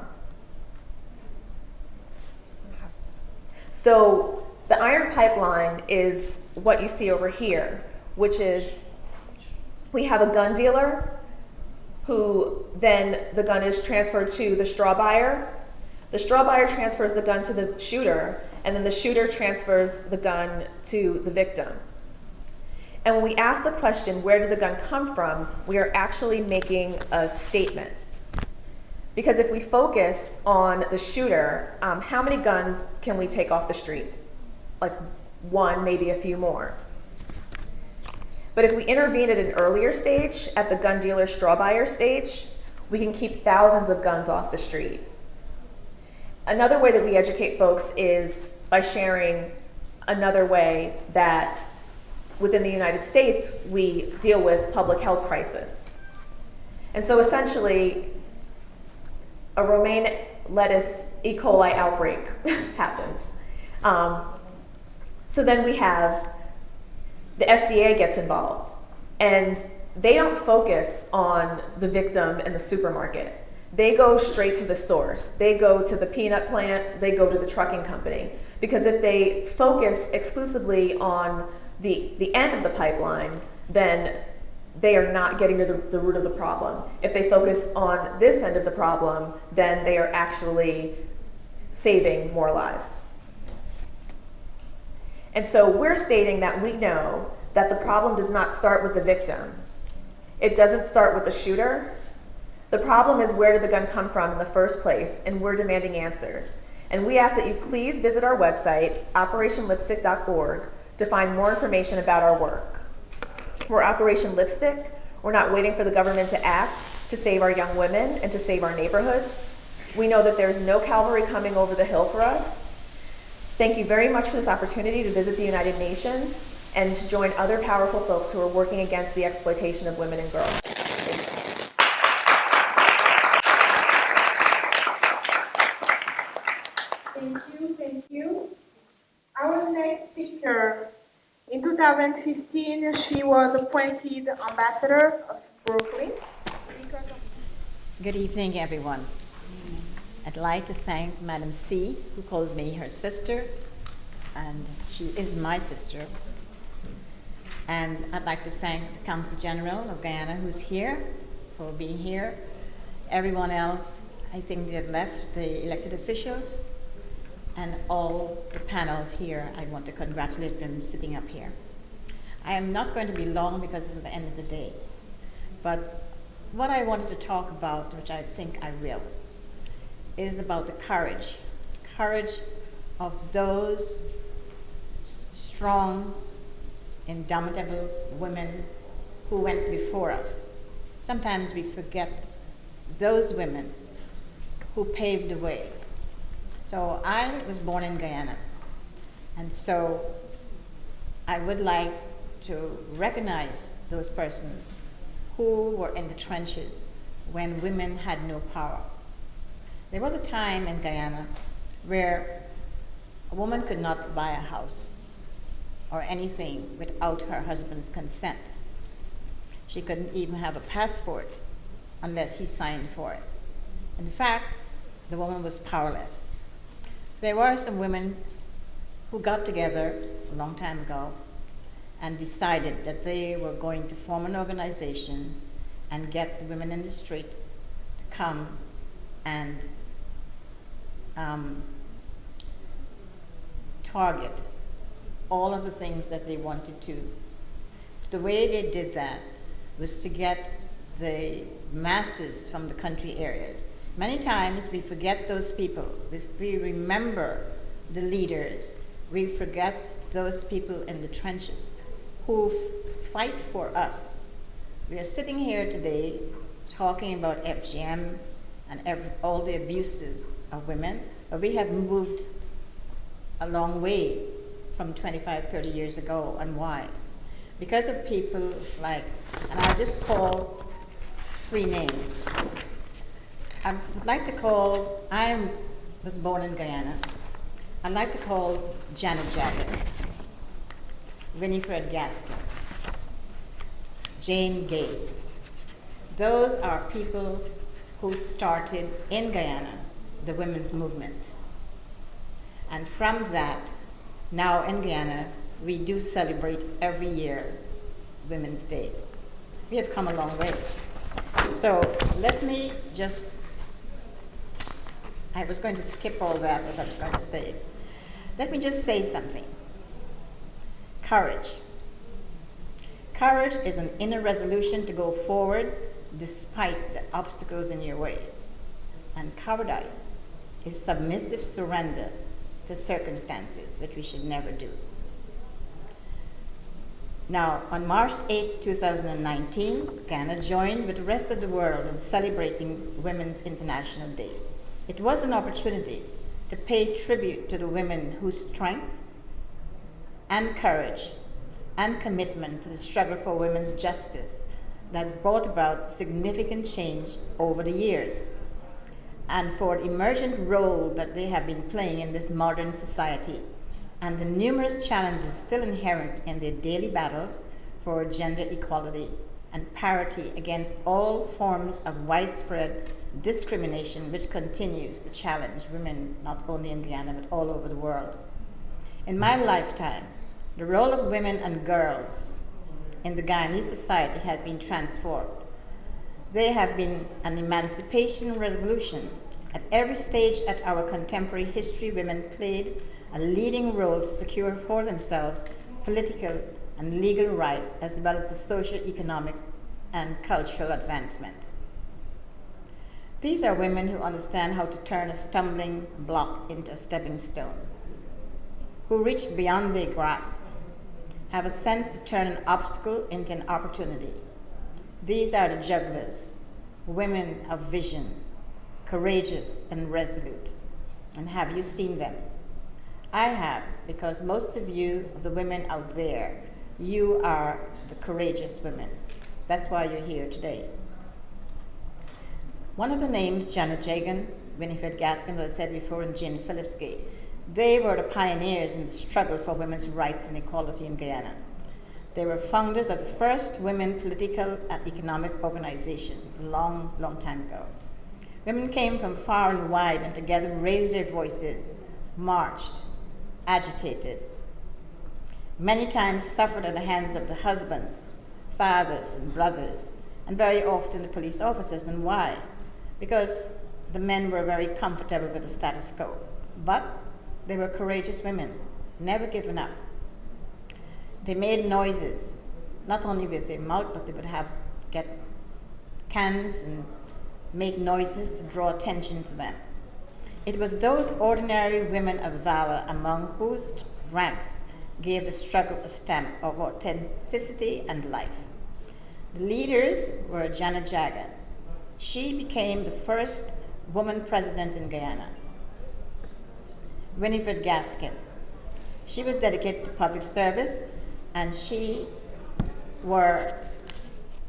So the iron pipeline is what you see over here, which is, we have a gun dealer who then the gun is transferred to the straw buyer. The straw buyer transfers the gun to the shooter, and then the shooter transfers the gun to the victim. And when we ask the question, where did the gun come from, we are actually making a statement. Because if we focus on the shooter, how many guns can we take off the street? Like 1, maybe a few more. But if we intervene at an earlier stage, at the gun dealer straw buyer stage, we can keep thousands of guns off the street. Another way that we educate folks is by sharing another way that within the United States we deal with public health crisis. And so essentially, a romaine lettuce E. coli outbreak happens. So then we have the FDA gets involved, and they don't focus on the victim in the supermarket. They go straight to the source. They go to the peanut plant, they go to the trucking company. Because if they focus exclusively on the end of the pipeline, then they are not getting to the root of the problem. If they focus on this end of the problem, then they are actually saving more lives. And so we're stating that we know that the problem does not start with the victim. It doesn't start with the shooter. The problem is, where did the gun come from in the first place, and we're demanding answers. And we ask that you please visit our website, operationlipstick.org, to find more information about our work. We're Operation Lipstick. We're not waiting for the government to act to save our young women and to save our neighborhoods. We know that there's no cavalry coming over the hill for us. Thank you very much for this opportunity to visit the United Nations and to join other powerful folks who are working against the exploitation of women and girls. Thank you. Our next speaker, in 2015, she was appointed ambassador of Brooklyn. Good evening, everyone. I'd like to thank Madam C, who calls me her sister, and she is my sister. And I'd like to thank the Consul General of Guyana, who's here, for being here. Everyone else, I think they've left, the elected officials, and all the panels here, I want to congratulate them sitting up here. I am not going to be long because this is the end of the day. But what I wanted to talk about, which I think I will, is about the courage of those strong, indomitable women who went before us. Sometimes we forget those women who paved the way. So I was born in Guyana, and so I would like to recognize those persons who were in the trenches when women had no power. There was a time in Guyana where a woman could not buy a house or anything without her husband's consent. She couldn't even have a passport unless he signed for it. In fact, the woman was powerless. There were some women who got together a long time ago and decided that they were going to form an organization and get the women in the street to come and target all of the things that they wanted to. The way they did that was to get the masses from the country areas. Many times we forget those people. If we remember the leaders, we forget those people in the trenches who fight for us. We are sitting here today talking about FGM and all the abuses of women, but we have moved a long way from 25, 30 years ago. And why? Because of people like, and I'll just call 3 names. I would like to call, I was born in Guyana. I'd like to call Janet Jackson, Winifred Gaskin, Jane Gay. Those are people who started in Guyana the women's movement. And from that, now in Guyana, we do celebrate every year Women's Day. We have come a long way. So let me just, I was going to skip all that, what I was going to say. Let me just say something. Courage. Courage is an inner resolution to go forward despite the obstacles in your way. And cowardice is submissive surrender to circumstances, which we should never do. Now, on March 8, 2019, Ghana joined with the rest of the world in celebrating Women's International Day. It was an opportunity to pay tribute to the women whose strength and courage and commitment to the struggle for women's justice that brought about significant change over the years, and for the emergent role that they have been playing in this modern society, and the numerous challenges still inherent in their daily battles for gender equality and parity against all forms of widespread discrimination which continues to challenge women not only in Guyana but all over the world. In my lifetime, the role of women and girls in the Guyanese society has been transformed. They have been an emancipation revolution. At every stage at our contemporary history, women played a leading role to secure for themselves political and legal rights, as well as the social, economic, and cultural advancement. These are women who understand how to turn a stumbling block into a stepping stone, who reach beyond their grasp, have a sense to turn an obstacle into an opportunity. These are the jugglers, women of vision, courageous and resolute. And have you seen them? I have, because most of you, the women out there, you are the courageous women. That's why you're here today. One of the names, Janet Jagan, Winifred Gaskin, as I said before, and Jane Phillips Gay, they were the pioneers in the struggle for women's rights and equality in Guyana. They were founders of the first women political and economic organization a long, long time ago. Women came from far and wide and together raised their voices, marched, agitated, many times suffered at the hands of the husbands, fathers, and brothers, and very often the police officers. And why? Because the men were very comfortable with the status quo. But they were courageous women, never given up. They made noises, not only with their mouth, but they would get cans and make noises to draw attention to them. It was those ordinary women of valor among whose ranks gave the struggle a stamp of authenticity and life. The leaders were Janet Jagan. She became the first woman president in Guyana. Winifred Gaskin. She was dedicated to public service, and she were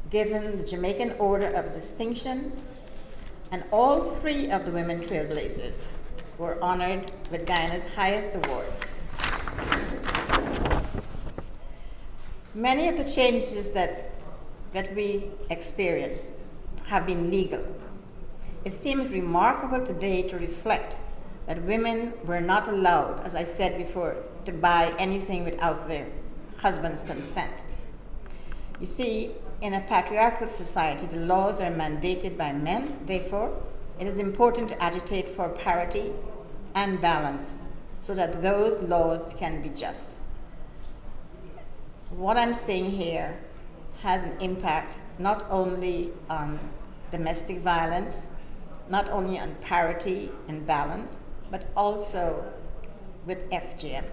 given the Jamaican Order of Distinction, and all three of the women trailblazers were honored with Guyana's highest award. Many of the changes that we experience have been legal. It seems remarkable today to reflect that women were not allowed, as I said before, to buy anything without their husband's consent. You see, in a patriarchal society, the laws are mandated by men. Therefore, it is important to agitate for parity and balance so that those laws can be just. What I'm saying here has an impact not only on domestic violence, not only on parity and balance, but also with FGM,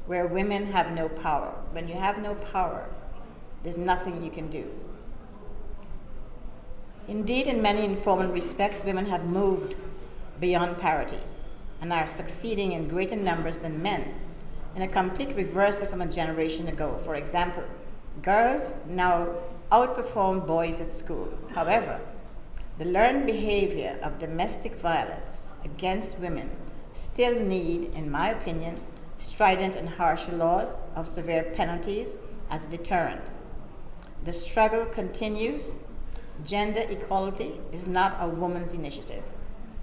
where women have no power. When you have no power, there's nothing you can do. Indeed, in many informal respects, women have moved beyond parity and are succeeding in greater numbers than men, in a complete reversal from a generation ago. For example, girls now outperform boys at school. However, the learned behavior of domestic violence against women still need, in my opinion, strident and harsh laws of severe penalties as a deterrent. The struggle continues. Gender equality is not a woman's initiative.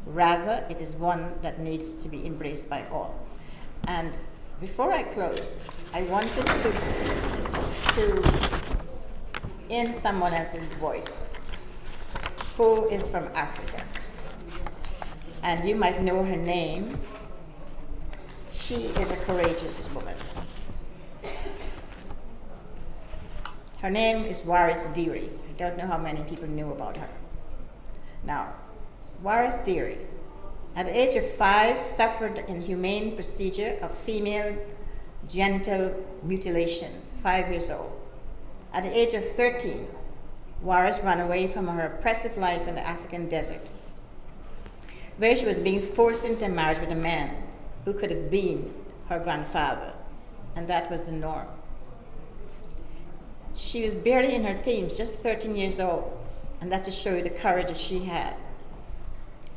Rather, it is one that needs to be embraced by all. And before I close, I wanted to in someone else's voice, who is from Africa. And you might know her name. She is a courageous woman. Her name is Waris Deary. I don't know how many people knew about her. Now, Waris Deary, at the age of 5, suffered inhumane procedure of female genital mutilation, 5 years old. At the age of 13, Waris ran away from her oppressive life in the African desert, where she was being forced into marriage with a man who could have been her grandfather, and that was the norm. She was barely in her teens, just 13 years old, and that's to show you the courage that she had.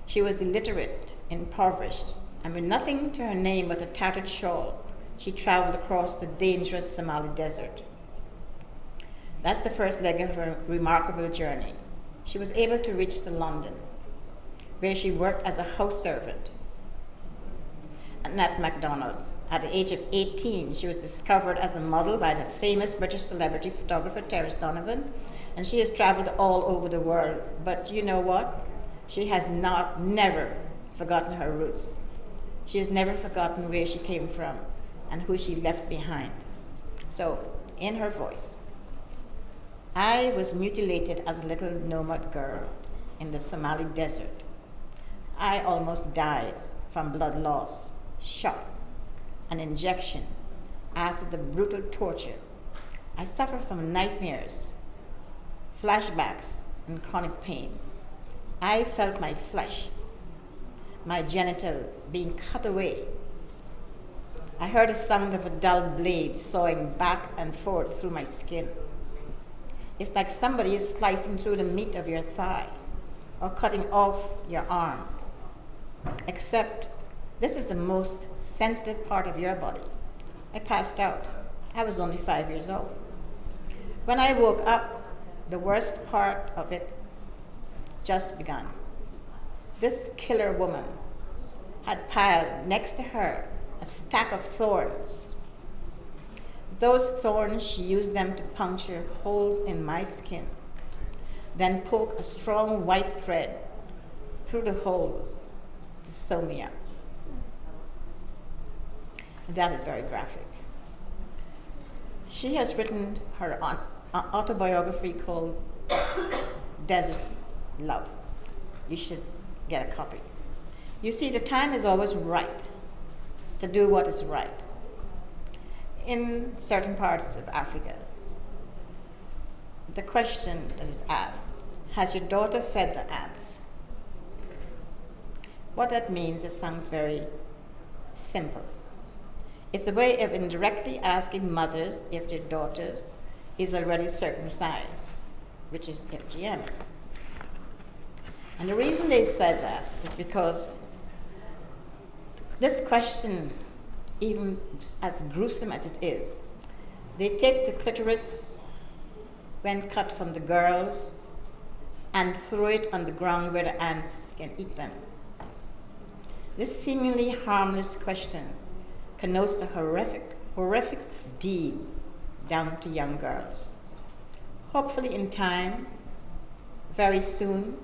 She was illiterate, impoverished, and with nothing to her name but a tattered shawl, she traveled across the dangerous Somali desert. That's the first leg of her remarkable journey. She was able to reach to London, where she worked as a house servant at McDonald's. At the age of 18, she was discovered as a model by the famous British celebrity photographer Terence Donovan, and she has traveled all over the world. But you know what? She has never forgotten her roots. She has never forgotten where she came from and who she left behind. So, in her voice, I was mutilated as a little nomad girl in the Somali desert. I almost died from blood loss, shock, an injection after the brutal torture. I suffer from nightmares, flashbacks, and chronic pain. I felt my flesh, my genitals being cut away. I heard the sound of a dull blade sawing back and forth through my skin. It's like somebody is slicing through the meat of your thigh or cutting off your arm. Except this is the most sensitive part of your body. I passed out. I was only 5 years old. When I woke up, the worst part of it just begun. This killer woman had piled next to her a stack of thorns. Those thorns, she used them to puncture holes in my skin. then poke a strong white thread through the holes to sew me up. And that is very graphic. She has written her autobiography called Desert Love. You should get a copy. You see, the time is always right to do what is right. In certain parts of Africa, the question that is asked, has your daughter fed the ants? What that means, it sounds very simple. It's a way of indirectly asking mothers if their daughter is already circumcised, which is FGM. And the reason they said that is because this question, even as gruesome as it is, they take the clitoris when cut from the girls and throw it on the ground where the ants can eat them. This seemingly harmless question connotes the horrific deed done to young girls. Hopefully in time, very soon,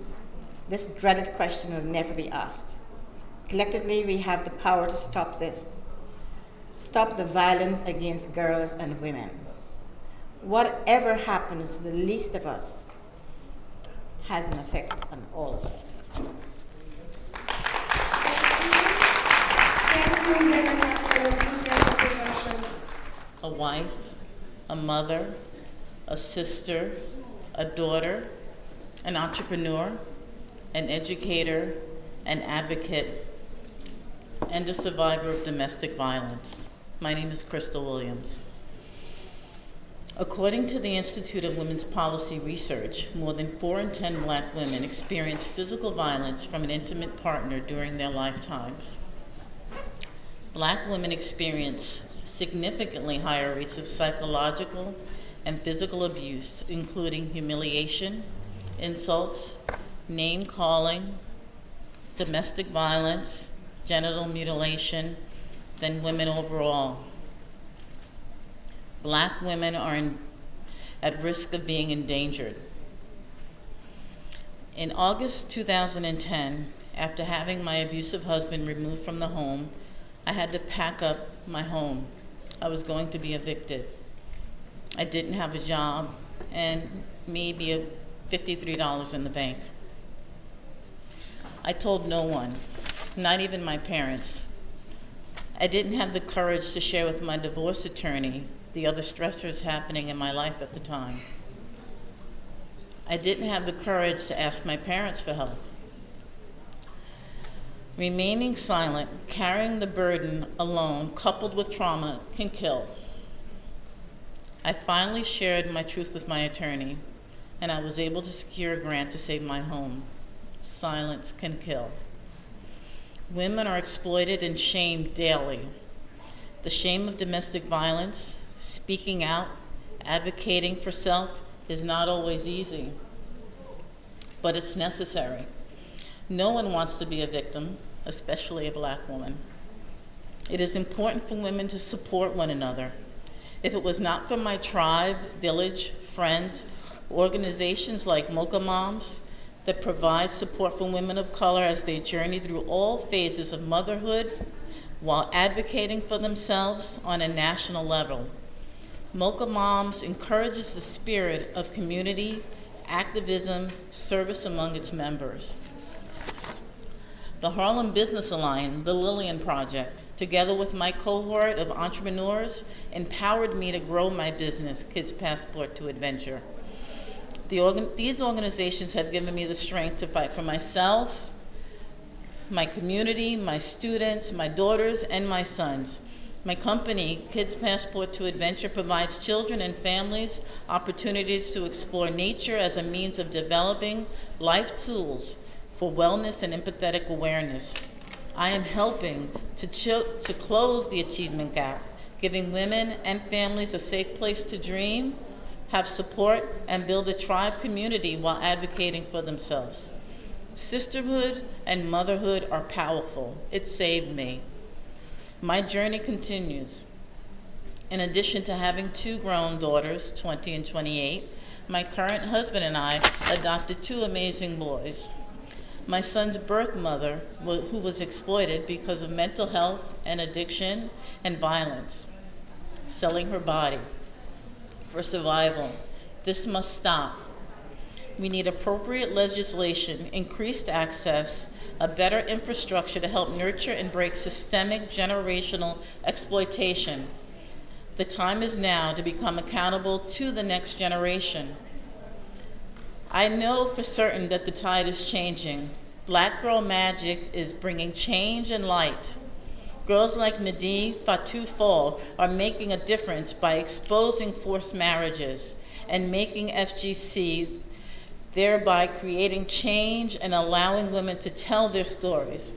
this dreaded question will never be asked. Collectively, we have the power to stop this. Stop the violence against girls and women. Whatever happens to the least of us has an effect on all of us. A wife, a mother, a sister, a daughter, an entrepreneur, an educator, an advocate, and a survivor of domestic violence. My name is Crystal Williams. According to the Institute of Women's Policy Research, more than 4 in 10 Black women experience physical violence from an intimate partner during their lifetimes. Black women experience significantly higher rates of psychological and physical abuse, including humiliation, insults, name-calling, domestic violence, genital mutilation, than women overall. Black women are at risk of being endangered. In August 2010, after having my abusive husband removed from the home, I had to pack up my home. I was going to be evicted. I didn't have a job and maybe $53 in the bank. I told no one, not even my parents. I didn't have the courage to share with my divorce attorney the other stressors happening in my life at the time. I didn't have the courage to ask my parents for help. Remaining silent, carrying the burden alone, coupled with trauma, can kill. I finally shared my truth with my attorney, and I was able to secure a grant to save my home. Silence can kill. Women are exploited and shamed daily. The shame of domestic violence, speaking out, advocating for self is not always easy, but it's necessary. No one wants to be a victim, especially a Black woman. It is important for women to support one another. If it was not for my tribe, village, friends, organizations like MOCA Moms that provide support for women of color as they journey through all phases of motherhood while advocating for themselves on a national level. MOCA Moms encourages the spirit of community, activism, service among its members. The Harlem Business Alliance, the Lillian Project, together with my cohort of entrepreneurs, empowered me to grow my business, Kids Passport to Adventure. These organizations have given me the strength to fight for myself, my community, my students, my daughters, and my sons. My company, Kids Passport to Adventure, provides children and families opportunities to explore nature as a means of developing life tools for wellness and empathetic awareness. I am helping to close the achievement gap, giving women and families a safe place to dream, have support, and build a tribe community while advocating for themselves. Sisterhood and motherhood are powerful. It saved me. My journey continues. In addition to having 2 grown daughters, 20 and 28, My current husband and I adopted 2 amazing boys. My son's birth mother, who was exploited because of mental health and addiction and violence, selling her body for survival. This must stop. We need appropriate legislation, increased access, a better infrastructure to help nurture and break systemic generational exploitation. The time is now to become accountable to the next generation. I know for certain that the tide is changing. Black Girl Magic is bringing change and light. Girls like Nadine Fatou Fall are making a difference by exposing forced marriages and making FGC, thereby creating change and allowing women to tell their stories,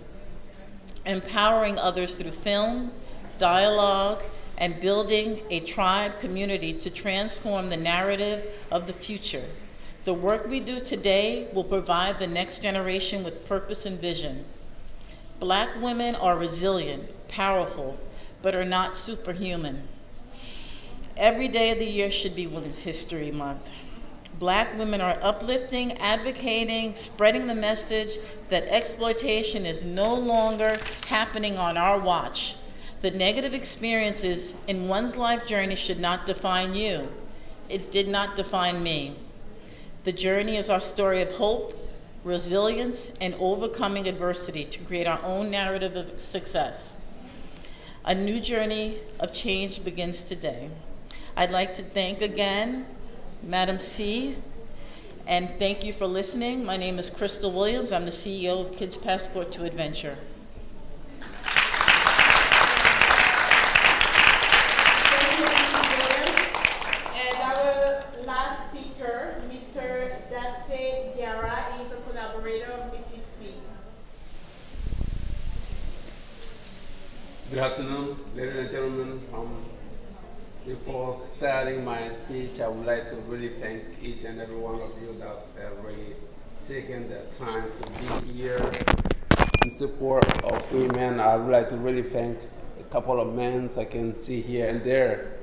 empowering others through film, dialogue, and building a tribe community to transform the narrative of the future. The work we do today will provide the next generation with purpose and vision. Black women are resilient, powerful, but are not superhuman. Every day of the year should be Women's History Month. Black women are uplifting, advocating, spreading the message that exploitation is no longer happening on our watch. The negative experiences in one's life journey should not define you. It did not define me. The journey is our story of hope, resilience, and overcoming adversity to create our own narrative of success. A new journey of change begins today. I'd like to thank again Madam C, and thank you for listening. My name is Crystal Williams. I'm the CEO of Kids Passport to Adventure. And our last speaker, Mr. Daste Diarra, is a collaborator of Mrs. C. Good afternoon, ladies and gentlemen. Before starting my speech, I would like to really thank each and every one of you that's really taken the time to be here in support of women. I would like to really thank a couple of men I can see here and there.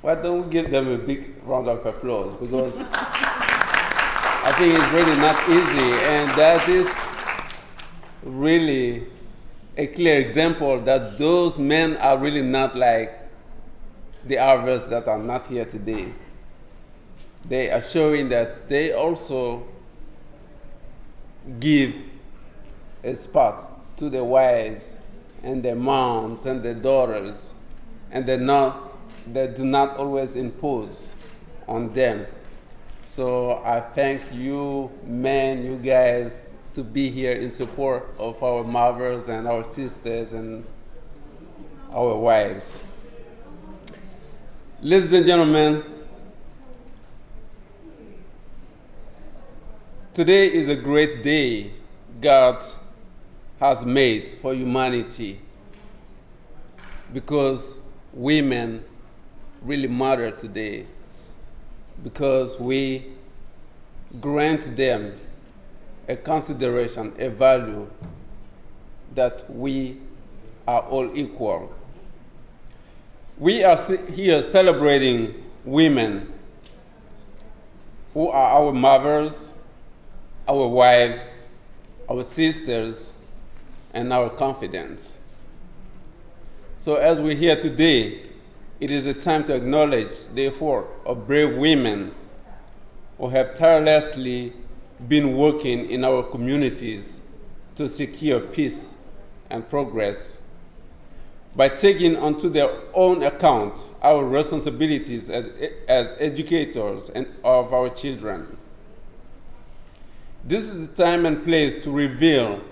Why don't we give them a big round of applause? Because I think it's really not easy, and that is really a clear example that those men are really not like the others that are not here today. They are showing that they also give a spot to their wives and their moms and their daughters, and they do not always impose on them. So I thank you men, you guys, to be here in support of our mothers and our sisters and our wives. Ladies and gentlemen, today is a great day God has made for humanity because women really matter today, because we grant them a consideration, a value that we are all equal. We are here celebrating women who are our mothers, our wives, our sisters, and our confidants. So as we're here today, it is a time to acknowledge the effort of brave women who have tirelessly been working in our communities to secure peace and progress by taking onto their own account our responsibilities as educators of our children. This is the time and place to reveal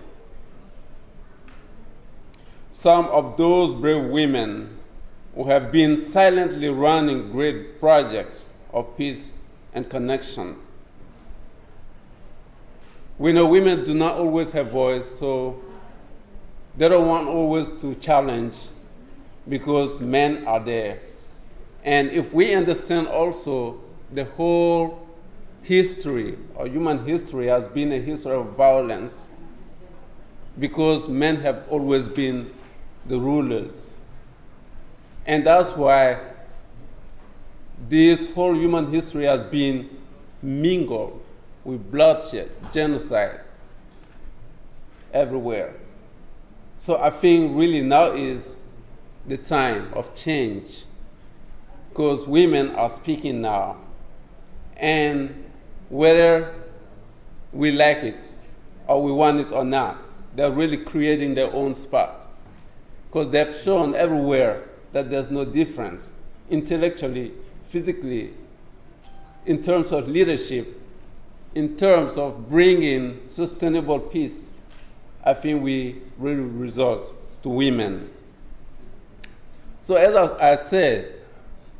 some of those brave women who have been silently running great projects of peace and connection. We know women do not always have voice, so they don't want always to challenge because men are there. And if we understand also the whole history, or human history has been a history of violence because men have always been the rulers. And that's why this whole human history has been mingled with bloodshed, genocide everywhere. So I think really now is the time of change, because women are speaking now. And whether we like it or we want it or not, they're really creating their own spot, because they've shown everywhere that there's no difference intellectually, physically, in terms of leadership, in terms of bringing sustainable peace. I think we really resort to women. So as I said,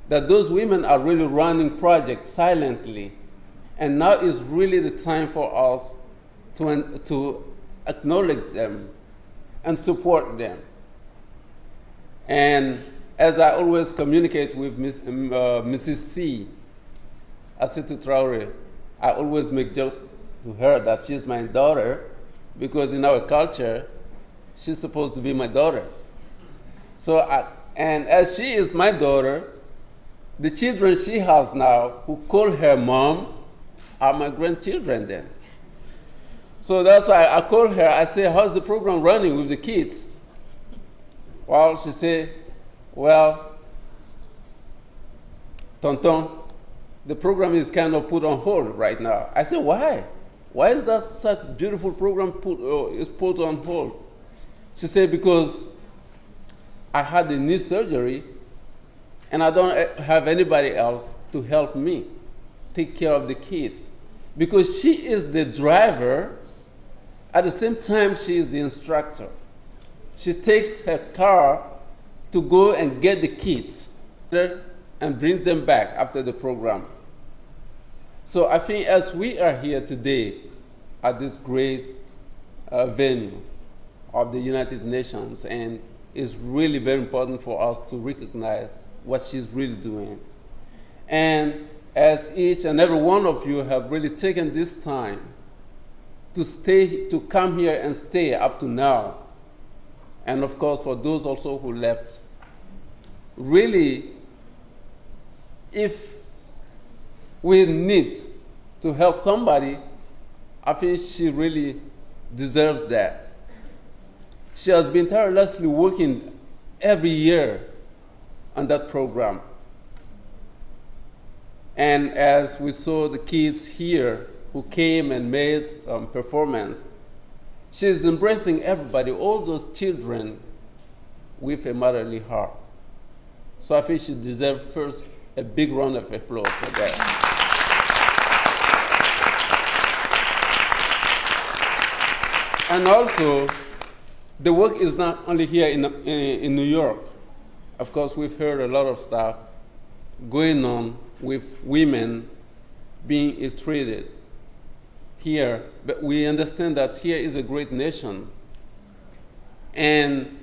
that those women are really running projects silently, and now is really the time for us to acknowledge them and support them. And as I always communicate with Mrs. C, Asitu Traore, I always make joke to her that she's my daughter, because in our culture, she's supposed to be my daughter. So, and as she is my daughter, the children she has now, who call her mom, are my grandchildren then. So that's why I call her, I say, how's the program running with the kids? Well, she say, well, Tonton, the program is kind of put on hold right now. I say, why? Why is that such beautiful program is put on hold? She said, because I had a knee surgery and I don't have anybody else to help me take care of the kids. Because she is the driver, at the same time she is the instructor. She takes her car to go and get the kids and brings them back after the program. So I think as we are here today at this great venue of the United Nations, and it's really very important for us to recognize what she's really doing. And as each and every one of you have really taken this time to come here and stay up to now, and of course for those also who left, really, if we need to help somebody, I think she really deserves that. She has been tirelessly working every year on that program. And as we saw the kids here who came and made performance, she's embracing everybody, all those children, with a motherly heart. So I think she deserves first a big round of applause for that. And also, the work is not only here in New York. Of course, we've heard a lot of stuff going on with women being ill-treated here, but we understand that here is a great nation. And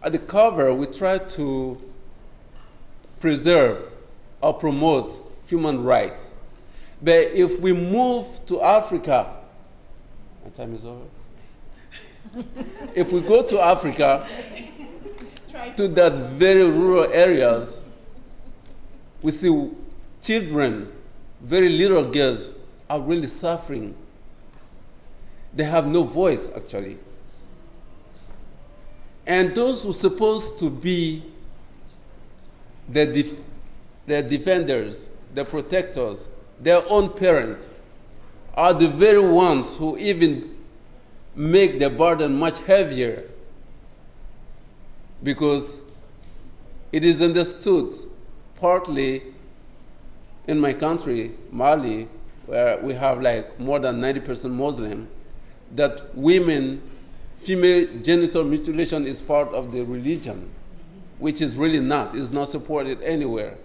at the cover, we try to preserve or promote human rights. But if we move to Africa, my time is over. If we go to Africa, to that very rural areas, we see children, very little girls, are really suffering. They have no voice, actually. And those who are supposed to be their defenders, their protectors, their own parents, are the very ones who even make the burden much heavier, because it is understood, partly in my country, Mali, where we have like more than 90% Muslim, that female genital mutilation is part of the religion, which is really not. It's not supported anywhere.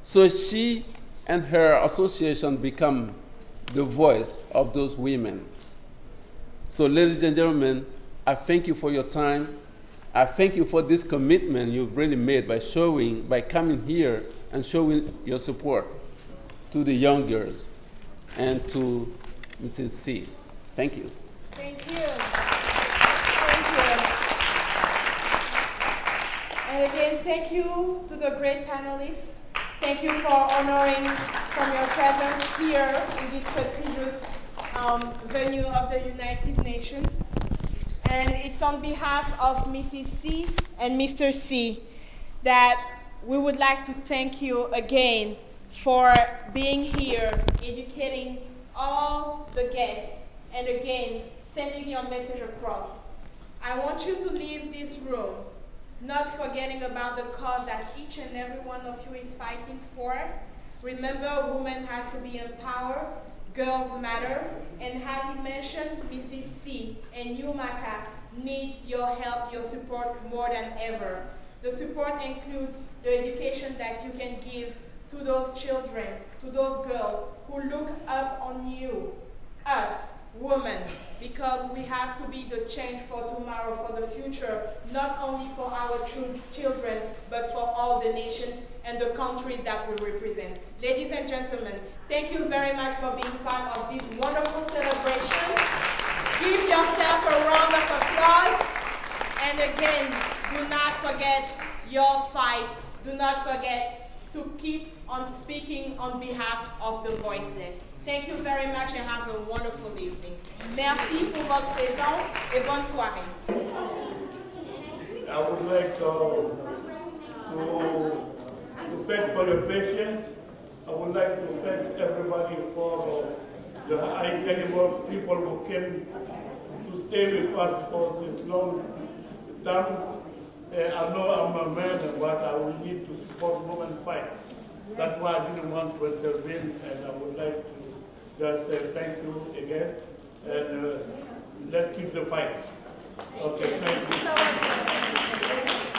So she and her association become the voice of those women. So ladies and gentlemen, I thank you for your time. I thank you for this commitment you've really made by coming here and showing your support to the young girls and to Mrs. C. Thank you. Thank you. Thank you. And again, thank you to the great panelists. Thank you for honoring from your presence here in this prestigious venue of the United Nations. And it's on behalf of Mrs. C and Mr. C that we would like to thank you again for being here, educating all the guests, and again, sending your message across. I want you to leave this room not forgetting about the cause that each and every one of you is fighting for. Remember, women have to be empowered, girls matter, and as you mentioned, Mrs. C and UMACA need your help, your support more than ever. The support includes the education that you can give to those children, to those girls who look up on you, us, women, because we have to be the change for tomorrow, for the future, not only for our children, but for all the nations and the countries that we represent. Ladies and gentlemen, thank you very much for being part of this wonderful celebration. Give yourself a round of applause. And again, do not forget your fight. Do not forget to keep on speaking on behalf of the voiceless. Thank you very much and have a wonderful evening. Merci pour votre présence et bonne soirée. I would like to thank for your patience. I would like to thank everybody for the high caliber people who came to stay with us for this long time. I know I'm a man, but I will need to support women fight. That's why I didn't want to intervene, and I would like to just say thank you again, and let's keep the fight. Okay, thank you.